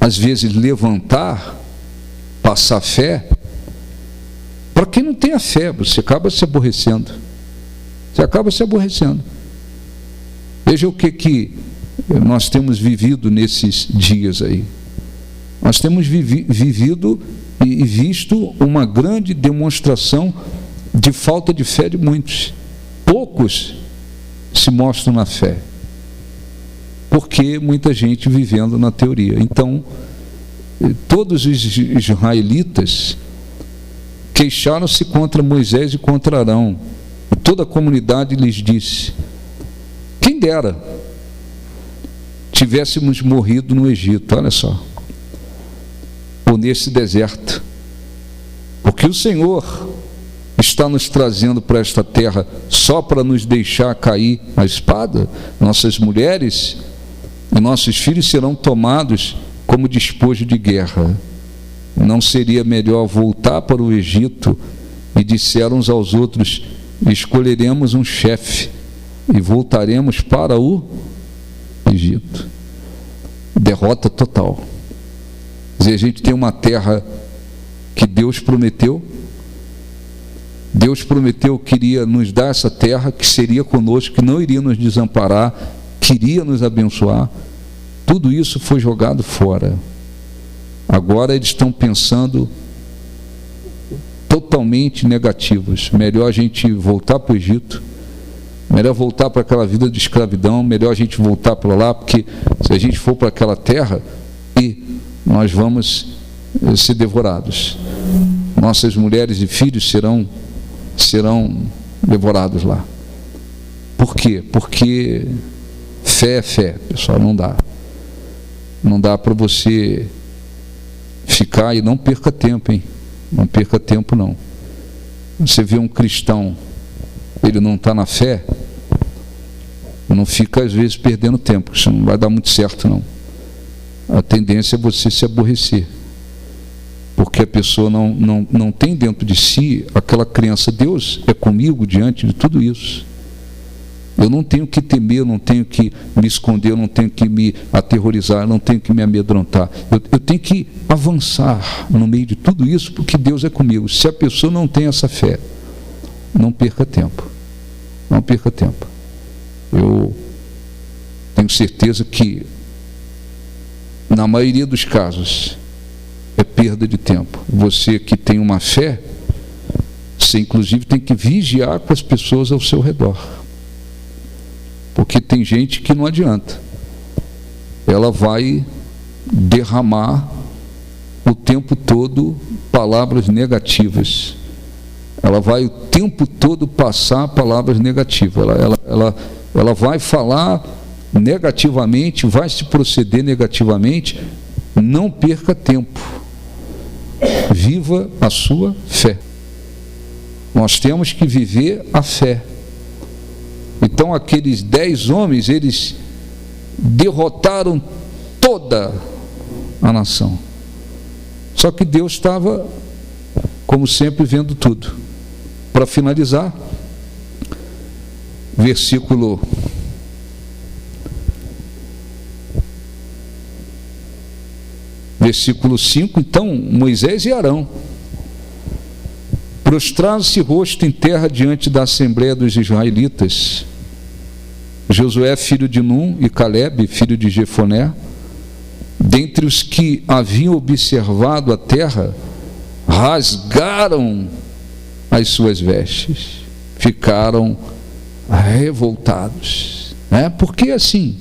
às vezes levantar, passar fé. Para quem não tem a fé, você acaba se aborrecendo. Veja o que nós temos vivido nesses dias aí. Nós temos vivido e visto uma grande demonstração de falta de fé de muitos. Poucos se mostram na fé, porque muita gente vivendo na teoria. Então, todos os israelitas queixaram-se contra Moisés e contra Arão. E toda a comunidade lhes disse: quem dera tivéssemos morrido no Egito, olha só, ou nesse deserto, porque o Senhor está nos trazendo para esta terra só para nos deixar cair a espada. Nossas mulheres e nossos filhos serão tomados como despojo de guerra. Não seria melhor voltar para o Egito? E disseram uns aos outros: escolheremos um chefe e voltaremos para o Egito. Derrota total. Quer dizer, a gente tem uma terra que Deus prometeu. Deus prometeu que iria nos dar essa terra, que seria conosco, que não iria nos desamparar, queria nos abençoar. Tudo isso foi jogado fora. Agora eles estão pensando totalmente negativos. Melhor a gente voltar para o Egito, melhor voltar para aquela vida de escravidão, melhor a gente voltar para lá, porque se a gente for para aquela terra, e nós vamos ser devorados. Nossas mulheres e filhos serão devorados lá. Por quê? Porque fé é fé, pessoal. Não dá para você ficar, e não perca tempo, hein? Não perca tempo, não. Você vê um cristão, ele não está na fé, não fica às vezes perdendo tempo, isso não vai dar muito certo, não. A tendência é você se aborrecer, porque a pessoa não tem dentro de si aquela crença: Deus é comigo diante de tudo isso. Eu não tenho que temer, eu não tenho que me esconder, eu não tenho que me aterrorizar, eu não tenho que me amedrontar. Eu tenho que avançar no meio de tudo isso, porque Deus é comigo. Se a pessoa não tem essa fé, não perca tempo. Não perca tempo. Eu tenho certeza que, na maioria dos casos, é perda de tempo. Você que tem uma fé, você inclusive tem que vigiar com as pessoas ao seu redor. Porque tem gente que não adianta. Ela vai derramar o tempo todo palavras negativas. Ela vai o tempo todo passar palavras negativas. Ela vai falar negativamente, vai se proceder negativamente. Não perca tempo. Viva a sua fé. Nós temos que viver a fé. Então aqueles 10 homens, eles derrotaram toda a nação. Só que Deus estava, como sempre, vendo tudo. Para finalizar, versículo 5, então Moisés e Arão prostraram-se rosto em terra diante da assembleia dos israelitas. Josué, filho de Num, e Calebe, filho de Jefoné, dentre os que haviam observado a terra, rasgaram as suas vestes, ficaram revoltados. Porque assim,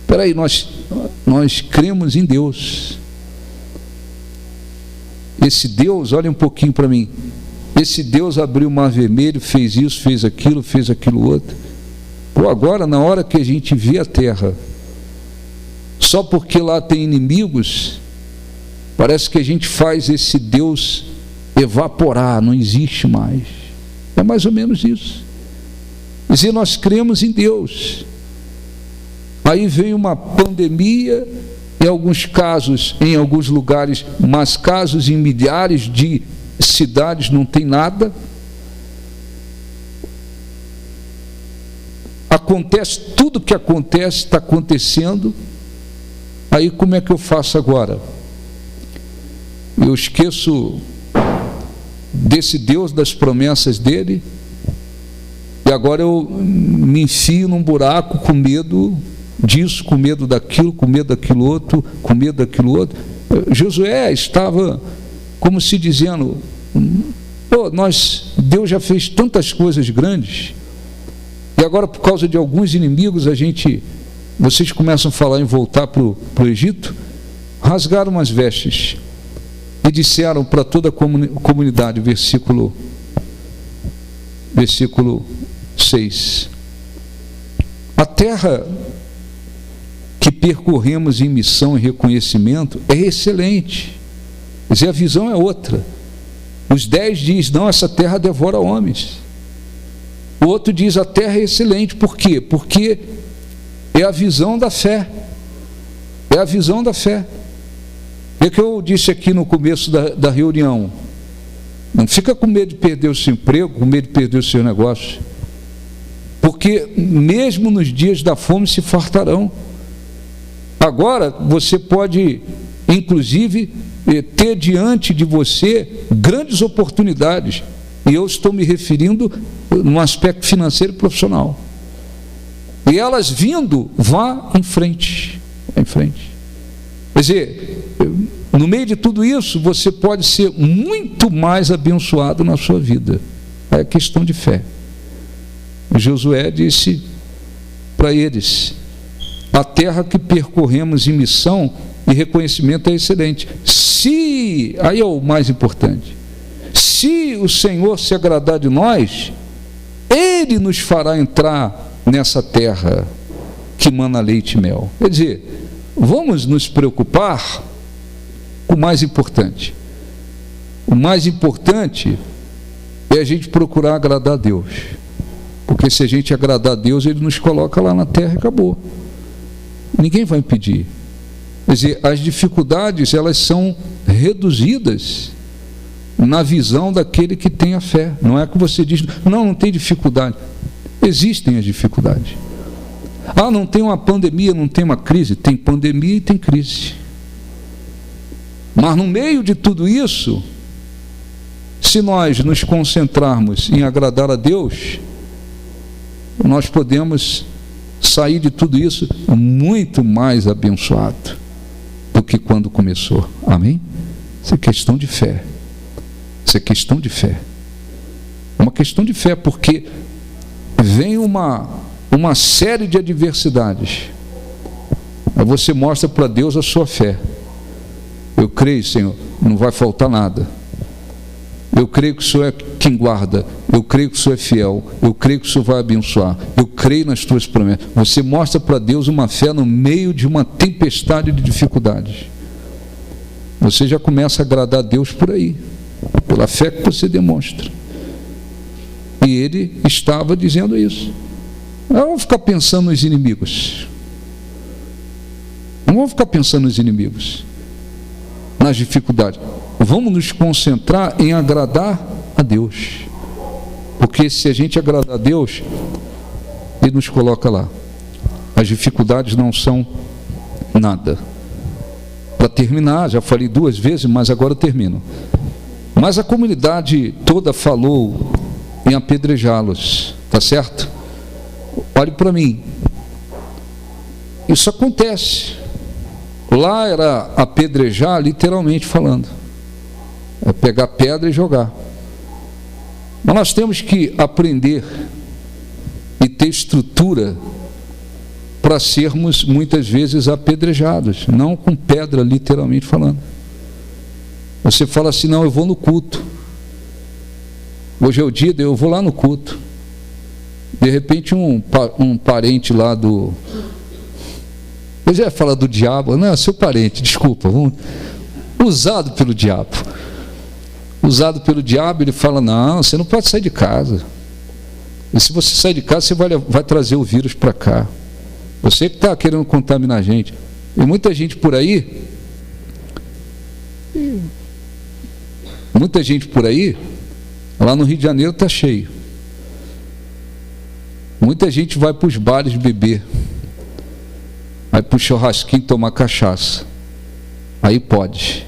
peraí, nós cremos em Deus. Esse Deus, olha um pouquinho para mim, esse Deus abriu o mar vermelho, fez isso, fez aquilo outro. Agora, na hora que a gente vê a terra, só porque lá tem inimigos, parece que a gente faz esse Deus evaporar, não existe mais. É mais ou menos isso. Quer dizer, nós cremos em Deus. Aí vem uma pandemia, em alguns casos, em alguns lugares, mas casos em milhares de cidades não tem nada. acontece, tudo que acontece está acontecendo. Aí como é que eu faço agora? Eu esqueço desse Deus, das promessas dele, e agora eu me enfio num buraco com medo disso, com medo daquilo, com medo daquilo outro, com medo daquilo outro. Josué estava como se dizendo: Deus já fez tantas coisas grandes, e agora por causa de alguns inimigos vocês começam a falar em voltar para o Egito. Rasgaram as vestes e disseram para toda a comunidade, versículo 6, a terra que percorremos em missão e reconhecimento é excelente. Quer dizer, a visão é outra. Os 10 diz: não, essa terra devora homens. O outro diz: a terra é excelente. Por quê? Porque é a visão da fé. É a visão da fé. É que eu disse aqui no começo da reunião: não fica com medo de perder o seu emprego, com medo de perder o seu negócio, porque mesmo nos dias da fome se fartarão. Agora você pode, inclusive, ter diante de você grandes oportunidades, e eu estou me referindo no aspecto financeiro e profissional. E elas vindo, vá em frente, vá em frente. Quer dizer, no meio de tudo isso, você pode ser muito mais abençoado na sua vida. É questão de fé. Josué disse para eles: a terra que percorremos em missão e reconhecimento é excelente. Aí é o mais importante, se o Senhor se agradar de nós, Ele nos fará entrar nessa terra que mana leite e mel. Quer dizer, vamos nos preocupar com o mais importante. O mais importante é a gente procurar agradar a Deus, porque se a gente agradar a Deus, Ele nos coloca lá na terra e acabou. Ninguém vai impedir. Quer dizer, as dificuldades, elas são reduzidas na visão daquele que tem a fé. Não é que você diz: não tem dificuldade. Existem as dificuldades. Não tem uma pandemia, não tem uma crise. Tem pandemia e tem crise. Mas no meio de tudo isso, se nós nos concentrarmos em agradar a Deus, nós podemos sair de tudo isso muito mais abençoado do que quando começou. Amém? Isso é questão de fé. Isso é questão de fé. É uma questão de fé, porque vem uma série de adversidades. Aí você mostra para Deus a sua fé. Eu creio, Senhor, não vai faltar nada. Eu creio que o Senhor é quem guarda. Eu creio que o Senhor é fiel. Eu creio que o Senhor vai abençoar. Eu creio nas tuas promessas. Você mostra para Deus uma fé no meio de uma tempestade de dificuldades. Você já começa a agradar a Deus por aí, pela fé que você demonstra. E ele estava dizendo isso. Não vamos ficar pensando nos inimigos. Não vamos ficar pensando nos inimigos, nas dificuldades. Vamos nos concentrar em agradar a Deus, porque se a gente agradar a Deus, Ele nos coloca lá. As dificuldades não são nada. Para terminar, já falei 2 vezes, mas agora eu termino. Mas a comunidade toda falou em apedrejá-los, tá certo? Olhe para mim, isso acontece. Lá era apedrejar, literalmente falando, é pegar pedra e jogar. Mas nós temos que aprender e ter estrutura para sermos muitas vezes apedrejados, não com pedra, literalmente falando. Você fala assim: não, eu vou no culto, hoje é o dia, eu vou lá no culto. De repente um parente lá do... Eu já ia falar do diabo, não, é seu parente, desculpa, usado pelo diabo. Usado pelo diabo, ele fala: não, você não pode sair de casa. E se você sair de casa, você vai trazer o vírus para cá. Você que está querendo contaminar a gente. E muita gente por aí, lá no Rio de Janeiro está cheio. Muita gente vai para os bares beber, vai para o churrasquinho tomar cachaça. Aí pode.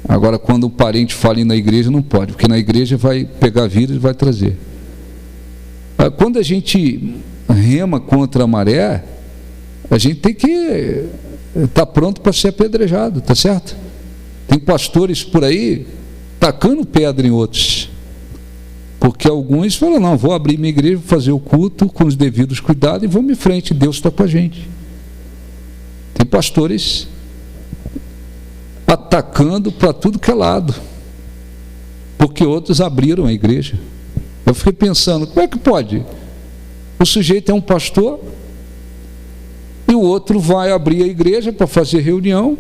Agora, quando um parente fala na igreja, não pode, porque na igreja vai pegar vírus e vai trazer. Quando a gente rema contra a maré, a gente tem que estar pronto para ser apedrejado, tá certo? Tem pastores por aí tacando pedra em outros, porque alguns falam, não, vou abrir minha igreja, vou fazer o culto com os devidos cuidados e vamos em frente, Deus está com a gente. Tem pastores atacando para tudo que é lado, porque outros abriram a igreja. Eu fiquei pensando, como é que pode? O sujeito é um pastor e o outro vai abrir a igreja para fazer reunião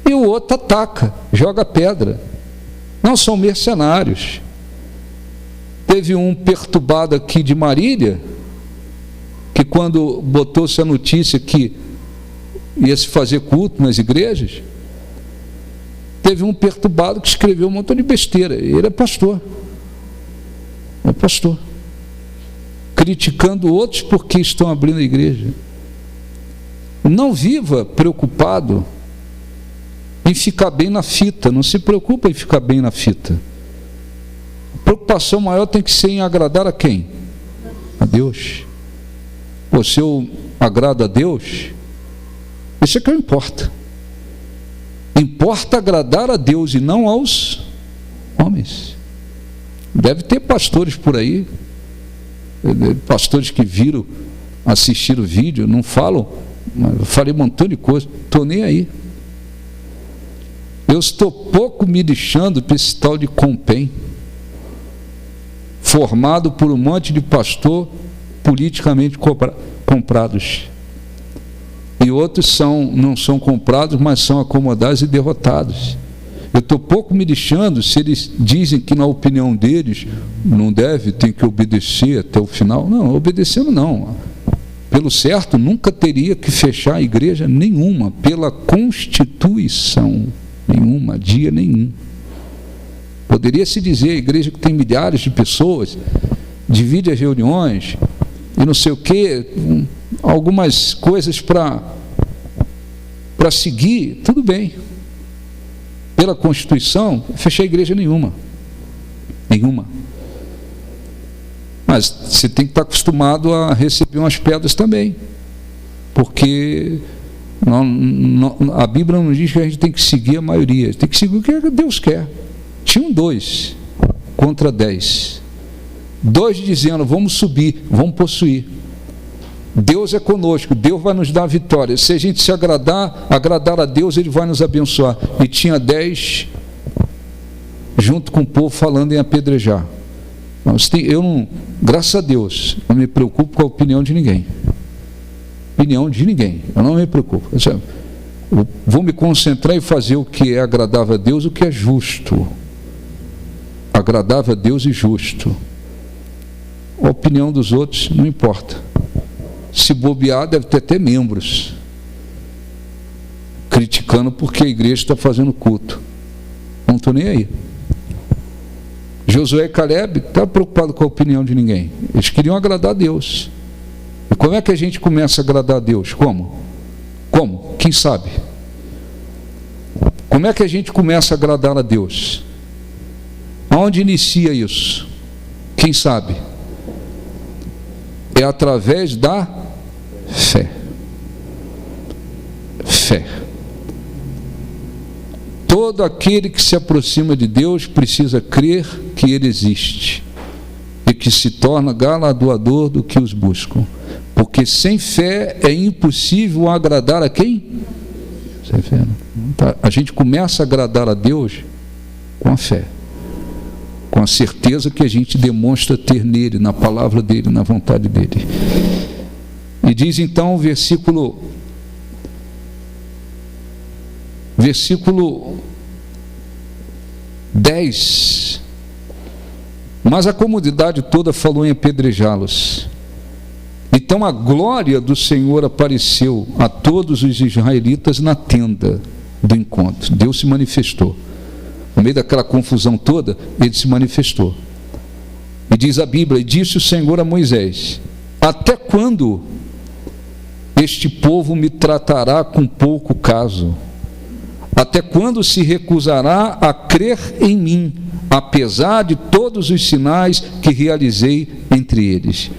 e o outro ataca, joga pedra. Não, são mercenários. Teve um perturbado aqui de Marília, que quando botou-se a notícia que ia se fazer culto nas igrejas, teve um perturbado que escreveu um montão de besteira. Ele é pastor. É pastor. Criticando outros porque estão abrindo a igreja. Não viva preocupado em ficar bem na fita. Não se preocupe em ficar bem na fita. A preocupação maior tem que ser em agradar a quem? A Deus. Pô, se eu agrado a Deus, isso é que importa. Importa agradar a Deus e não aos homens. Deve ter pastores por aí, pastores que viram, assistiram o vídeo, não falam, eu falei um montão de coisa, estou nem aí. Eu estou pouco me lixando para esse tal de Compen, formado por um monte de pastor politicamente comprados. E outros não são comprados, mas são acomodados e derrotados. Eu estou pouco me lixando se eles dizem que, na opinião deles, não deve, tem que obedecer até o final. Não, obedecendo não. Pelo certo, nunca teria que fechar a igreja nenhuma, pela Constituição, nenhuma, dia nenhum. Poderia se dizer, a igreja que tem milhares de pessoas, divide as reuniões, e não sei o quê, algumas coisas para seguir, tudo bem. Pela Constituição, fechei a igreja nenhuma. Nenhuma. Mas você tem que estar acostumado a receber umas pedras também. Porque a Bíblia não diz que a gente tem que seguir a maioria. Tem que seguir o que Deus quer. Tinham 2 contra 10. 2 dizendo, vamos subir, vamos possuir. Deus é conosco, Deus vai nos dar a vitória. Se a gente se agradar a Deus, Ele vai nos abençoar. E tinha 10 junto com o povo falando em apedrejar. Eu não, graças a Deus, não me preocupo com a opinião de ninguém. Opinião de ninguém, eu não me preocupo. Eu vou me concentrar em fazer o que é agradável a Deus, o que é justo. Agradável a Deus e justo. A opinião dos outros não importa. Se bobear, deve ter até membros criticando porque a igreja está fazendo culto. Não estou nem aí. Josué e Caleb não estavam preocupados com a opinião de ninguém. Eles queriam agradar a Deus. E como é que a gente começa a agradar a Deus? Como? Como? Quem sabe? Como é que a gente começa a agradar a Deus? Aonde inicia isso? Quem sabe? É através da fé. Fé. Todo aquele que se aproxima de Deus precisa crer que Ele existe e que se torna galardoador do que os buscam. Porque sem fé é impossível agradar a quem? Sem fé, não. A gente começa a agradar a Deus com a fé. Com a certeza que a gente demonstra ter nele, na palavra dele, na vontade dele. E diz então o versículo 10. Mas a comunidade toda falou em apedrejá-los. Então a glória do Senhor apareceu a todos os israelitas na tenda do encontro. Deus se manifestou. No meio daquela confusão toda, Ele se manifestou. E diz a Bíblia, e disse o Senhor a Moisés: até quando este povo me tratará com pouco caso? Até quando se recusará a crer em mim, apesar de todos os sinais que realizei entre eles?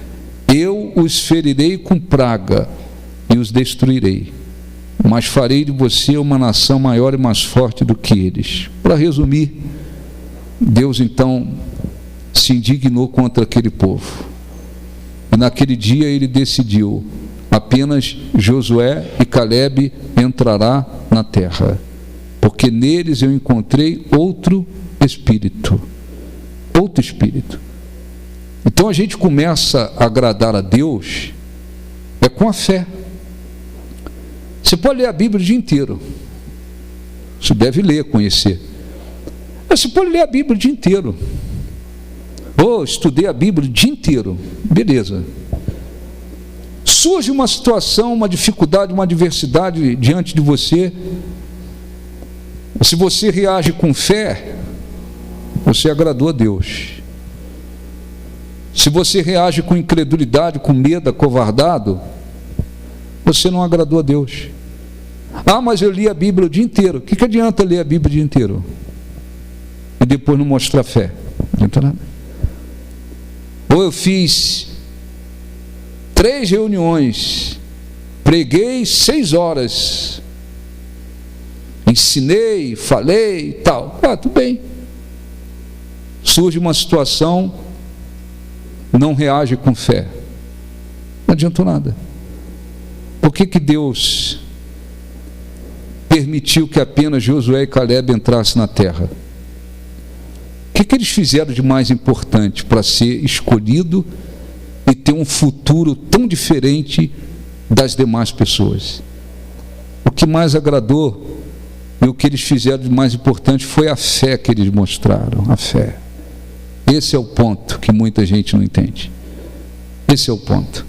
Eu os ferirei com praga e os destruirei, mas farei de você uma nação maior e mais forte do que eles. Para resumir, Deus então se indignou contra aquele povo. E naquele dia ele decidiu: apenas Josué e Calebe entrará na terra, porque neles eu encontrei outro espírito. Outro espírito. Então a gente começa a agradar a Deus com a fé. Você pode ler a Bíblia o dia inteiro. Você deve ler, conhecer. Mas você pode ler a Bíblia o dia inteiro. Estudei a Bíblia o dia inteiro. Beleza. Surge uma situação, uma dificuldade, uma adversidade diante de você. Se você reage com fé, você agradou a Deus. Se você reage com incredulidade, com medo, acovardado, você não agradou a Deus. Mas eu li a Bíblia o dia inteiro. O que adianta ler a Bíblia o dia inteiro e depois não mostrar fé? Não adianta nada. Ou eu fiz 3 reuniões, preguei 6 horas, ensinei, falei e tal. Tudo bem. Surge uma situação, não reage com fé. Não adiantou nada. Por que Deus permitiu que apenas Josué e Calebe entrassem na terra? O que eles fizeram de mais importante para ser escolhido e ter um futuro tão diferente das demais pessoas? O que mais agradou e o que eles fizeram de mais importante foi a fé que eles mostraram, a fé. Esse é o ponto que muita gente não entende. Esse é o ponto.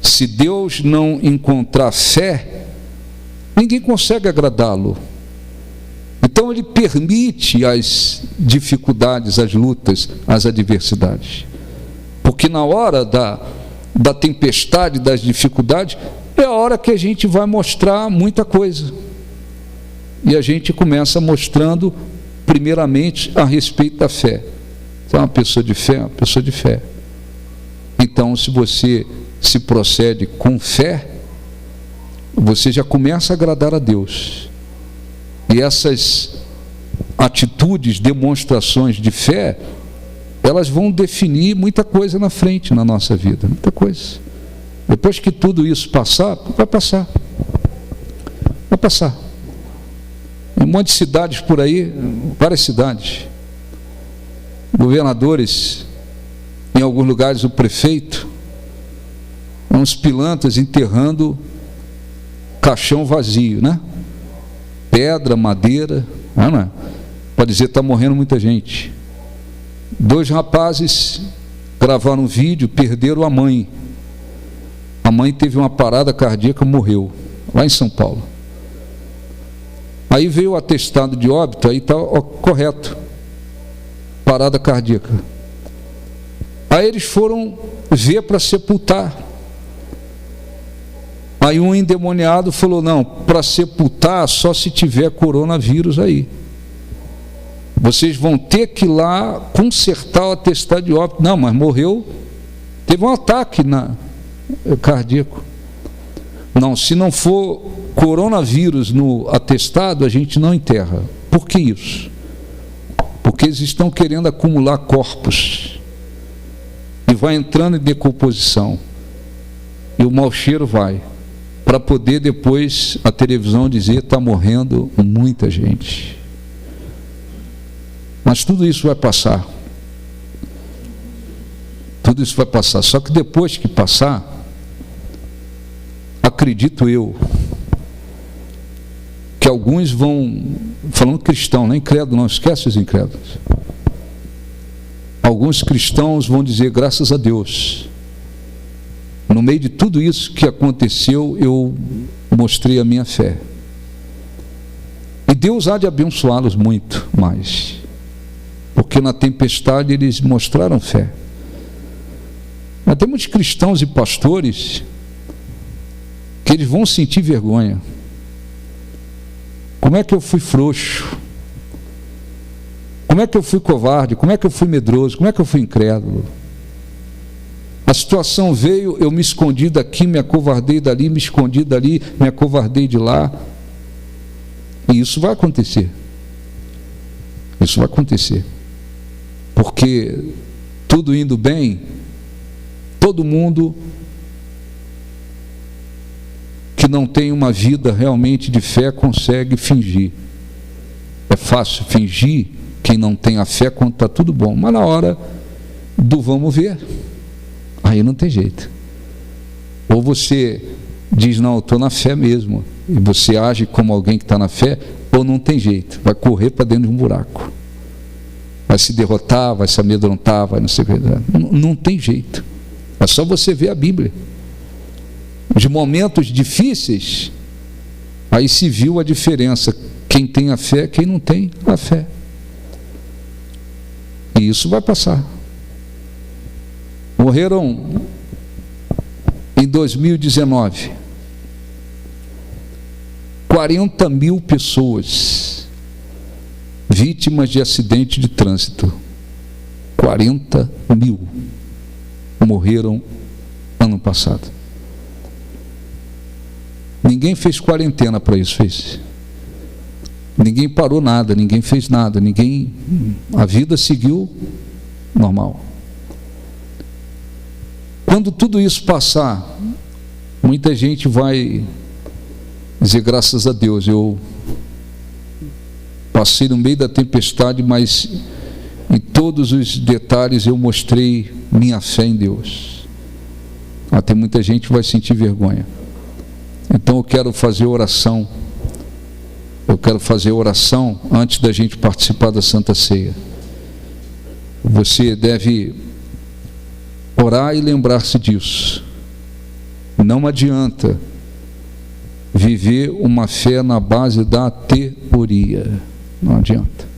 Se Deus não encontrar fé, ninguém consegue agradá-lo. Então ele permite as dificuldades, as lutas, as adversidades. Porque na hora da tempestade, das dificuldades, é a hora que a gente vai mostrar muita coisa. E a gente começa mostrando, primeiramente, a respeito da fé. Então, uma pessoa de fé, uma pessoa de fé. Então, se você se procede com fé, você já começa a agradar a Deus. E essas atitudes, demonstrações de fé, elas vão definir muita coisa na frente na nossa vida, muita coisa. Depois que tudo isso passar, vai passar. Vai passar. Um monte de cidades por aí, várias cidades. Governadores, em alguns lugares o prefeito, uns pilantras enterrando caixão vazio, né? Pedra, madeira, não é? Pode dizer que está morrendo muita gente. 2 rapazes gravaram um vídeo, perderam a mãe. A mãe teve uma parada cardíaca, morreu, lá em São Paulo. Aí veio o atestado de óbito, aí está correto, parada cardíaca. Aí eles foram ver para sepultar. Aí um endemoniado falou: não, para sepultar só se tiver coronavírus aí. Vocês vão ter que ir lá consertar o atestado de óbito. Não, mas morreu, teve um ataque cardíaco. Não, se não for coronavírus no atestado, a gente não enterra. Por que isso? Porque eles estão querendo acumular corpos. E vai entrando em decomposição. E o mau cheiro vai. Para poder depois a televisão dizer: está morrendo muita gente. Mas tudo isso vai passar. Tudo isso vai passar. Só que depois que passar, acredito eu, que alguns vão, falando cristão, não é incrédulo não, esquece os incrédulos. Alguns cristãos vão dizer: graças a Deus, no meio de tudo isso que aconteceu, eu mostrei a minha fé. E Deus há de abençoá-los muito mais. Porque na tempestade eles mostraram fé. Tem muitos cristãos e pastores que eles vão sentir vergonha. Como é que eu fui frouxo? Como é que eu fui covarde? Como é que eu fui medroso? Como é que eu fui incrédulo? A situação veio, eu me escondi daqui, me acovardei dali, me escondi dali, me acovardei de lá. E isso vai acontecer. Isso vai acontecer. Porque tudo indo bem, todo mundo que não tem uma vida realmente de fé consegue fingir. É fácil fingir quem não tem a fé quando está tudo bom, mas na hora do vamos ver, aí não tem jeito. Ou você diz, não, eu estou na fé mesmo, e você age como alguém que está na fé, ou não tem jeito, vai correr para dentro de um buraco, vai se derrotar, vai se amedrontar, vai não sei o que. Não tem jeito. É só você ver a Bíblia. De momentos difíceis, aí se viu a diferença, quem tem a fé, quem não tem a fé. E isso vai passar. Morreram em 2019 40 mil pessoas vítimas de acidente de trânsito. 40 mil morreram ano passado. Ninguém fez quarentena para isso, fez? Ninguém parou nada, ninguém fez nada, a vida seguiu normal. Quando tudo isso passar, muita gente vai dizer, graças a Deus, eu passei no meio da tempestade, mas em todos os detalhes eu mostrei minha fé em Deus. Tem muita gente que vai sentir vergonha. Então eu quero fazer oração. Eu quero fazer oração antes da gente participar da Santa Ceia. Você deve orar e lembrar-se disso. Não adianta viver uma fé na base da teoria. Não adianta.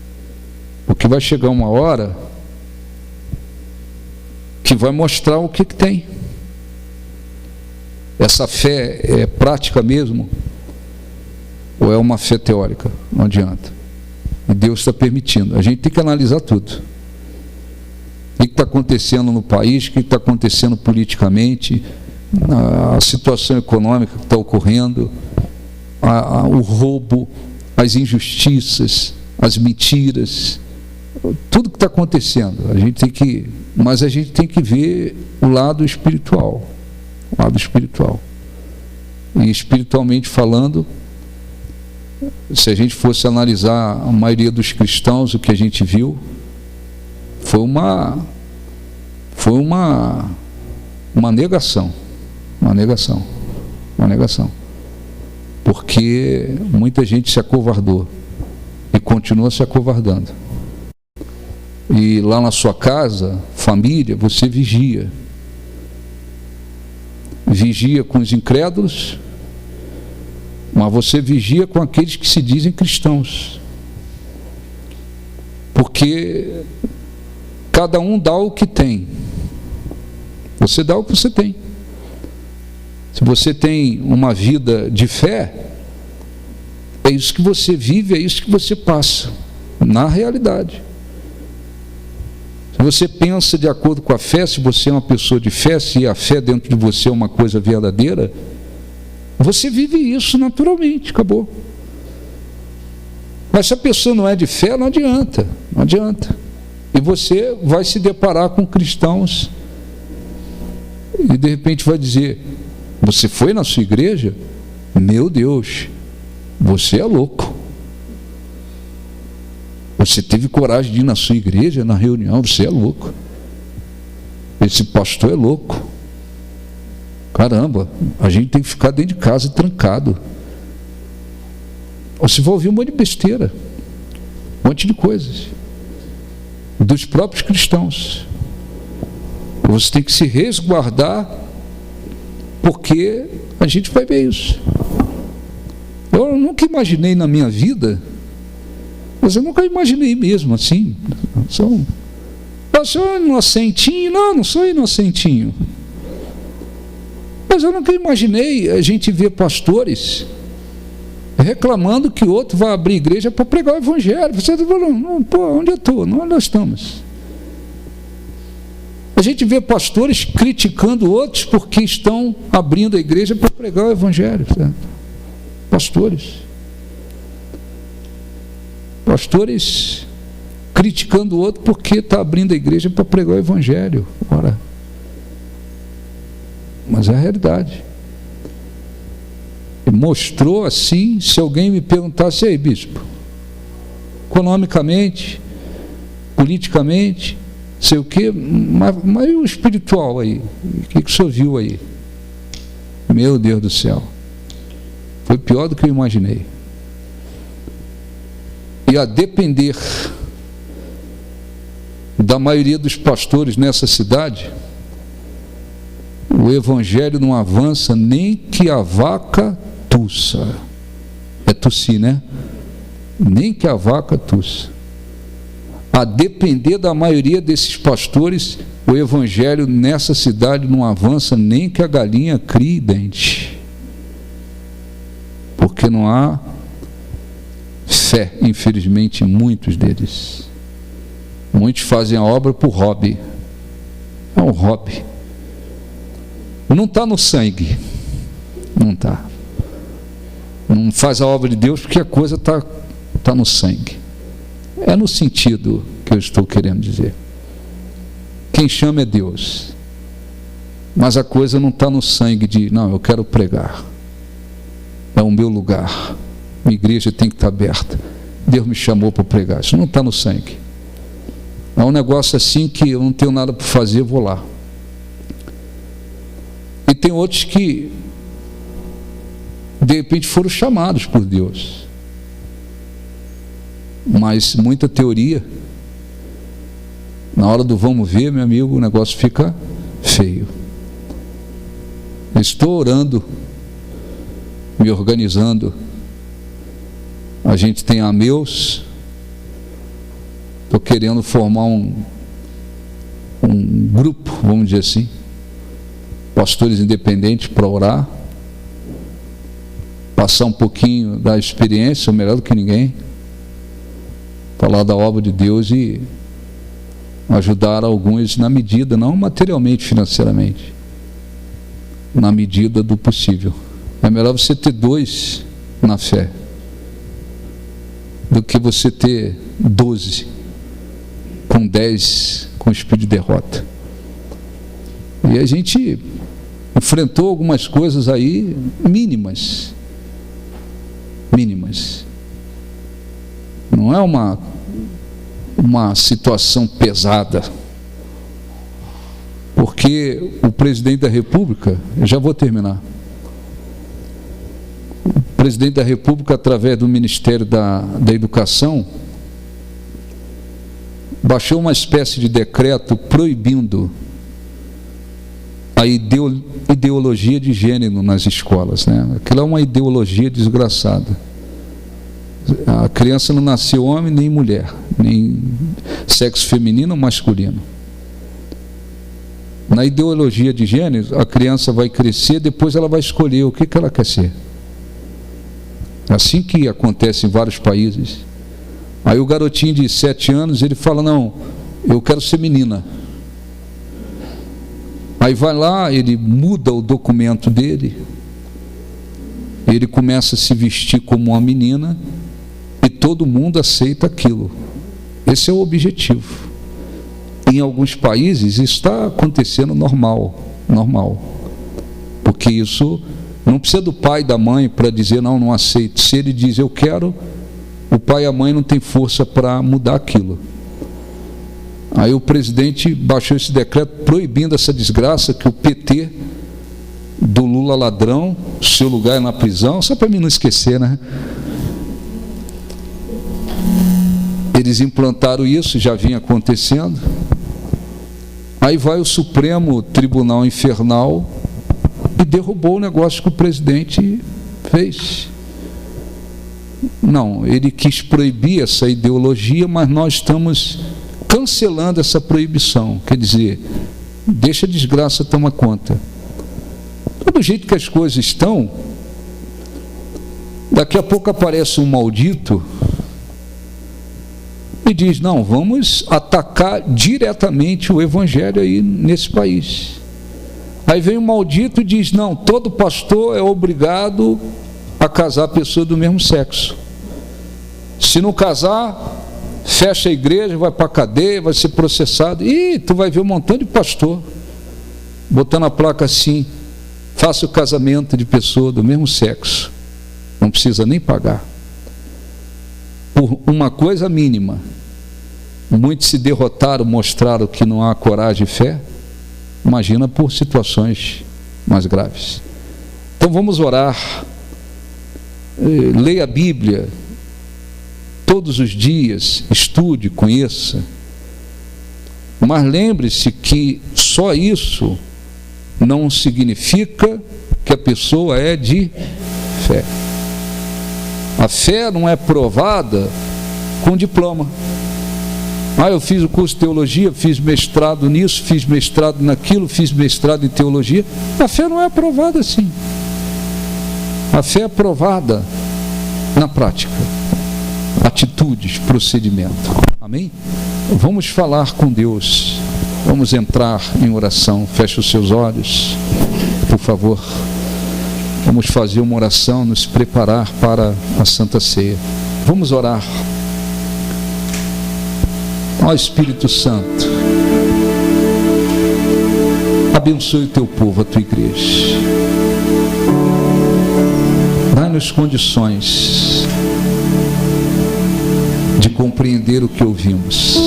Porque vai chegar uma hora que vai mostrar o que tem. Essa fé é prática mesmo? Ou é uma fé teórica? Não adianta. E Deus está permitindo. A gente tem que analisar tudo. O que está acontecendo no país, o que está acontecendo politicamente, a situação econômica que está ocorrendo, o roubo, as injustiças, as mentiras, tudo que está acontecendo. Mas a gente tem que ver o lado espiritual. O lado espiritual. E espiritualmente falando, se a gente fosse analisar a maioria dos cristãos, o que a gente viu foi uma negação, uma negação, porque muita gente se acovardou e continua se acovardando. E lá na sua casa, família, você vigia com os incrédulos, mas você vigia com aqueles que se dizem cristãos, porque cada um dá o que tem. Você dá o que você tem. Se você tem uma vida de fé, é isso que você vive, é isso que você passa na realidade. Se você pensa de acordo com a fé, se você é uma pessoa de fé, se a fé dentro de você é uma coisa verdadeira, você vive isso naturalmente, acabou. Mas se a pessoa não é de fé, não adianta, não adianta. E você vai se deparar com cristãos e de repente vai dizer, você foi na sua igreja? Meu Deus, você é louco. Você teve coragem de ir na sua igreja, na reunião? Você é louco. Esse pastor é louco. Caramba, a gente tem que ficar dentro de casa trancado. Você vai ouvir um monte de besteira, um monte de coisas dos próprios cristãos. Você tem que se resguardar, porque a gente vai ver isso. Eu nunca imaginei na minha vida, mas eu nunca imaginei mesmo assim. Eu sou inocentinho. Não sou inocentinho. Mas eu nunca imaginei a gente ver pastores reclamando que outro vai abrir igreja para pregar o evangelho. Você está falando, pô, onde eu estou? Onde nós estamos? A gente vê pastores criticando outros porque estão abrindo a igreja para pregar o evangelho. Certo? Pastores criticando o outro porque está abrindo a igreja para pregar o evangelho. Ora, mas é a realidade. E mostrou assim, se alguém me perguntasse, aí bispo, economicamente, politicamente, sei o quê, mas e o espiritual aí? O que o senhor viu aí? Meu Deus do céu, foi pior do que eu imaginei. E a depender da maioria dos pastores nessa cidade, o evangelho não avança nem que a vaca tussa. É tossir, né? Nem que a vaca tussa. A depender da maioria desses pastores, o evangelho nessa cidade não avança nem que a galinha crie dente. Porque não há fé, infelizmente, em muitos deles. Muitos fazem a obra por hobby. É um hobby. Não está no sangue. Não está. Não faz a obra de Deus porque a coisa está no sangue. É no sentido que eu estou querendo dizer. Quem chama é Deus. Mas a coisa não está no sangue de, não, eu quero pregar. É o meu lugar. A igreja tem que estar aberta. Deus me chamou para pregar. Isso não está no sangue. É um negócio assim que eu não tenho nada para fazer, vou lá. E tem outros que, de repente, foram chamados por Deus. Mas muita teoria. Na hora do vamos ver, meu amigo, o negócio fica feio. Estou orando, me organizando. A gente tem a meus. Estou querendo formar um grupo, vamos dizer assim, pastores independentes para orar, passar um pouquinho da experiência, melhor do que ninguém, falar da obra de Deus e ajudar alguns na medida, não materialmente, financeiramente, na medida do possível. É melhor você ter 2 na fé do que você ter 12 com 10 com espírito de derrota. E a gente enfrentou algumas coisas aí mínimas. Não é uma situação pesada, porque o presidente da República, eu já vou terminar, o presidente da República, através do Ministério da Educação, baixou uma espécie de decreto proibindo a ideologia de gênero nas escolas, né? Aquilo é uma ideologia desgraçada. A criança não nasceu homem nem mulher, nem sexo feminino ou masculino. Na ideologia de gênero, a criança vai crescer, depois ela vai escolher o que ela quer ser. Assim que acontece em vários países. Aí o garotinho de 7 anos, ele fala, não, eu quero ser menina. Aí vai lá, ele muda o documento dele, ele começa a se vestir como uma menina e todo mundo aceita aquilo. Esse é o objetivo. Em alguns países isso está acontecendo normal, porque isso não precisa do pai e da mãe para dizer não aceito. Se ele diz eu quero, o pai e a mãe não tem força para mudar aquilo. Aí o presidente baixou esse decreto proibindo essa desgraça que o PT do Lula ladrão, seu lugar é na prisão, só para mim não esquecer, né? Eles implantaram isso, já vinha acontecendo. Aí vai o Supremo Tribunal Infernal e derrubou o negócio que o presidente fez. Não, ele quis proibir essa ideologia, mas nós estamos cancelando essa proibição. Quer dizer, deixa a desgraça tomar conta. do jeito que as coisas estão, daqui a pouco aparece um maldito e diz: não, vamos atacar diretamente o evangelho aí nesse país. Aí vem um maldito e diz: não, todo pastor é obrigado a casar pessoas do mesmo sexo. Se não casar, fecha a igreja, vai para a cadeia, vai ser processado. E tu vai ver um montão de pastor botando a placa assim: faça o casamento de pessoa do mesmo sexo, não precisa nem pagar, por uma coisa mínima. Muitos se derrotaram, mostraram que não há coragem e fé. Imagina por situações mais graves. Então vamos orar. Leia a Bíblia todos os dias, estude, conheça. Mas lembre-se que só isso não significa que a pessoa é de fé. A fé não é provada com diploma. Eu fiz o curso de teologia, fiz mestrado nisso, fiz mestrado naquilo, fiz mestrado em teologia. A fé não é aprovada assim. A fé é aprovada na prática. Atitudes, procedimento. Amém? Vamos falar com Deus. Vamos entrar em oração. Feche os seus olhos, por favor. Vamos fazer uma oração, nos preparar para a Santa Ceia. Vamos orar. Ó Espírito Santo, abençoe o teu povo, a tua igreja. Dá-nos condições de compreender o que ouvimos.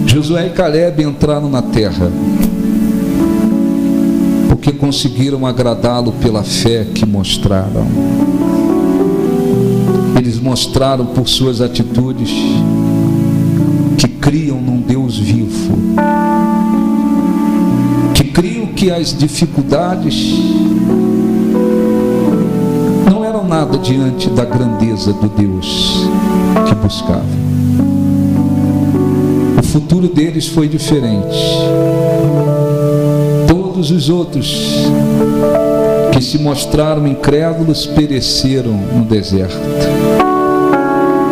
Josué e Caleb entraram na terra porque conseguiram agradá-lo pela fé que mostraram. Eles mostraram por suas atitudes que criam num Deus vivo, que criam que as dificuldades não eram nada diante da grandeza do Deus que buscavam. O futuro deles foi diferente. Todos os outros que se mostraram incrédulos pereceram no deserto.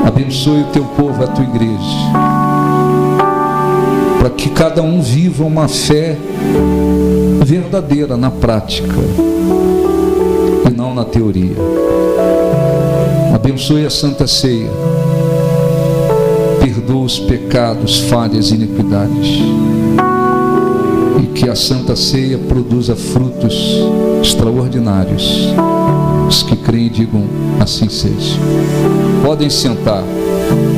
Abençoe o teu povo, a tua igreja, para que cada um viva uma fé verdadeira na prática e não na teoria. Abençoe a Santa Ceia, perdoa os pecados, falhas e iniquidades, e que a Santa Ceia produza frutos extraordinários. Os que creem digam: assim seja. Podem sentar.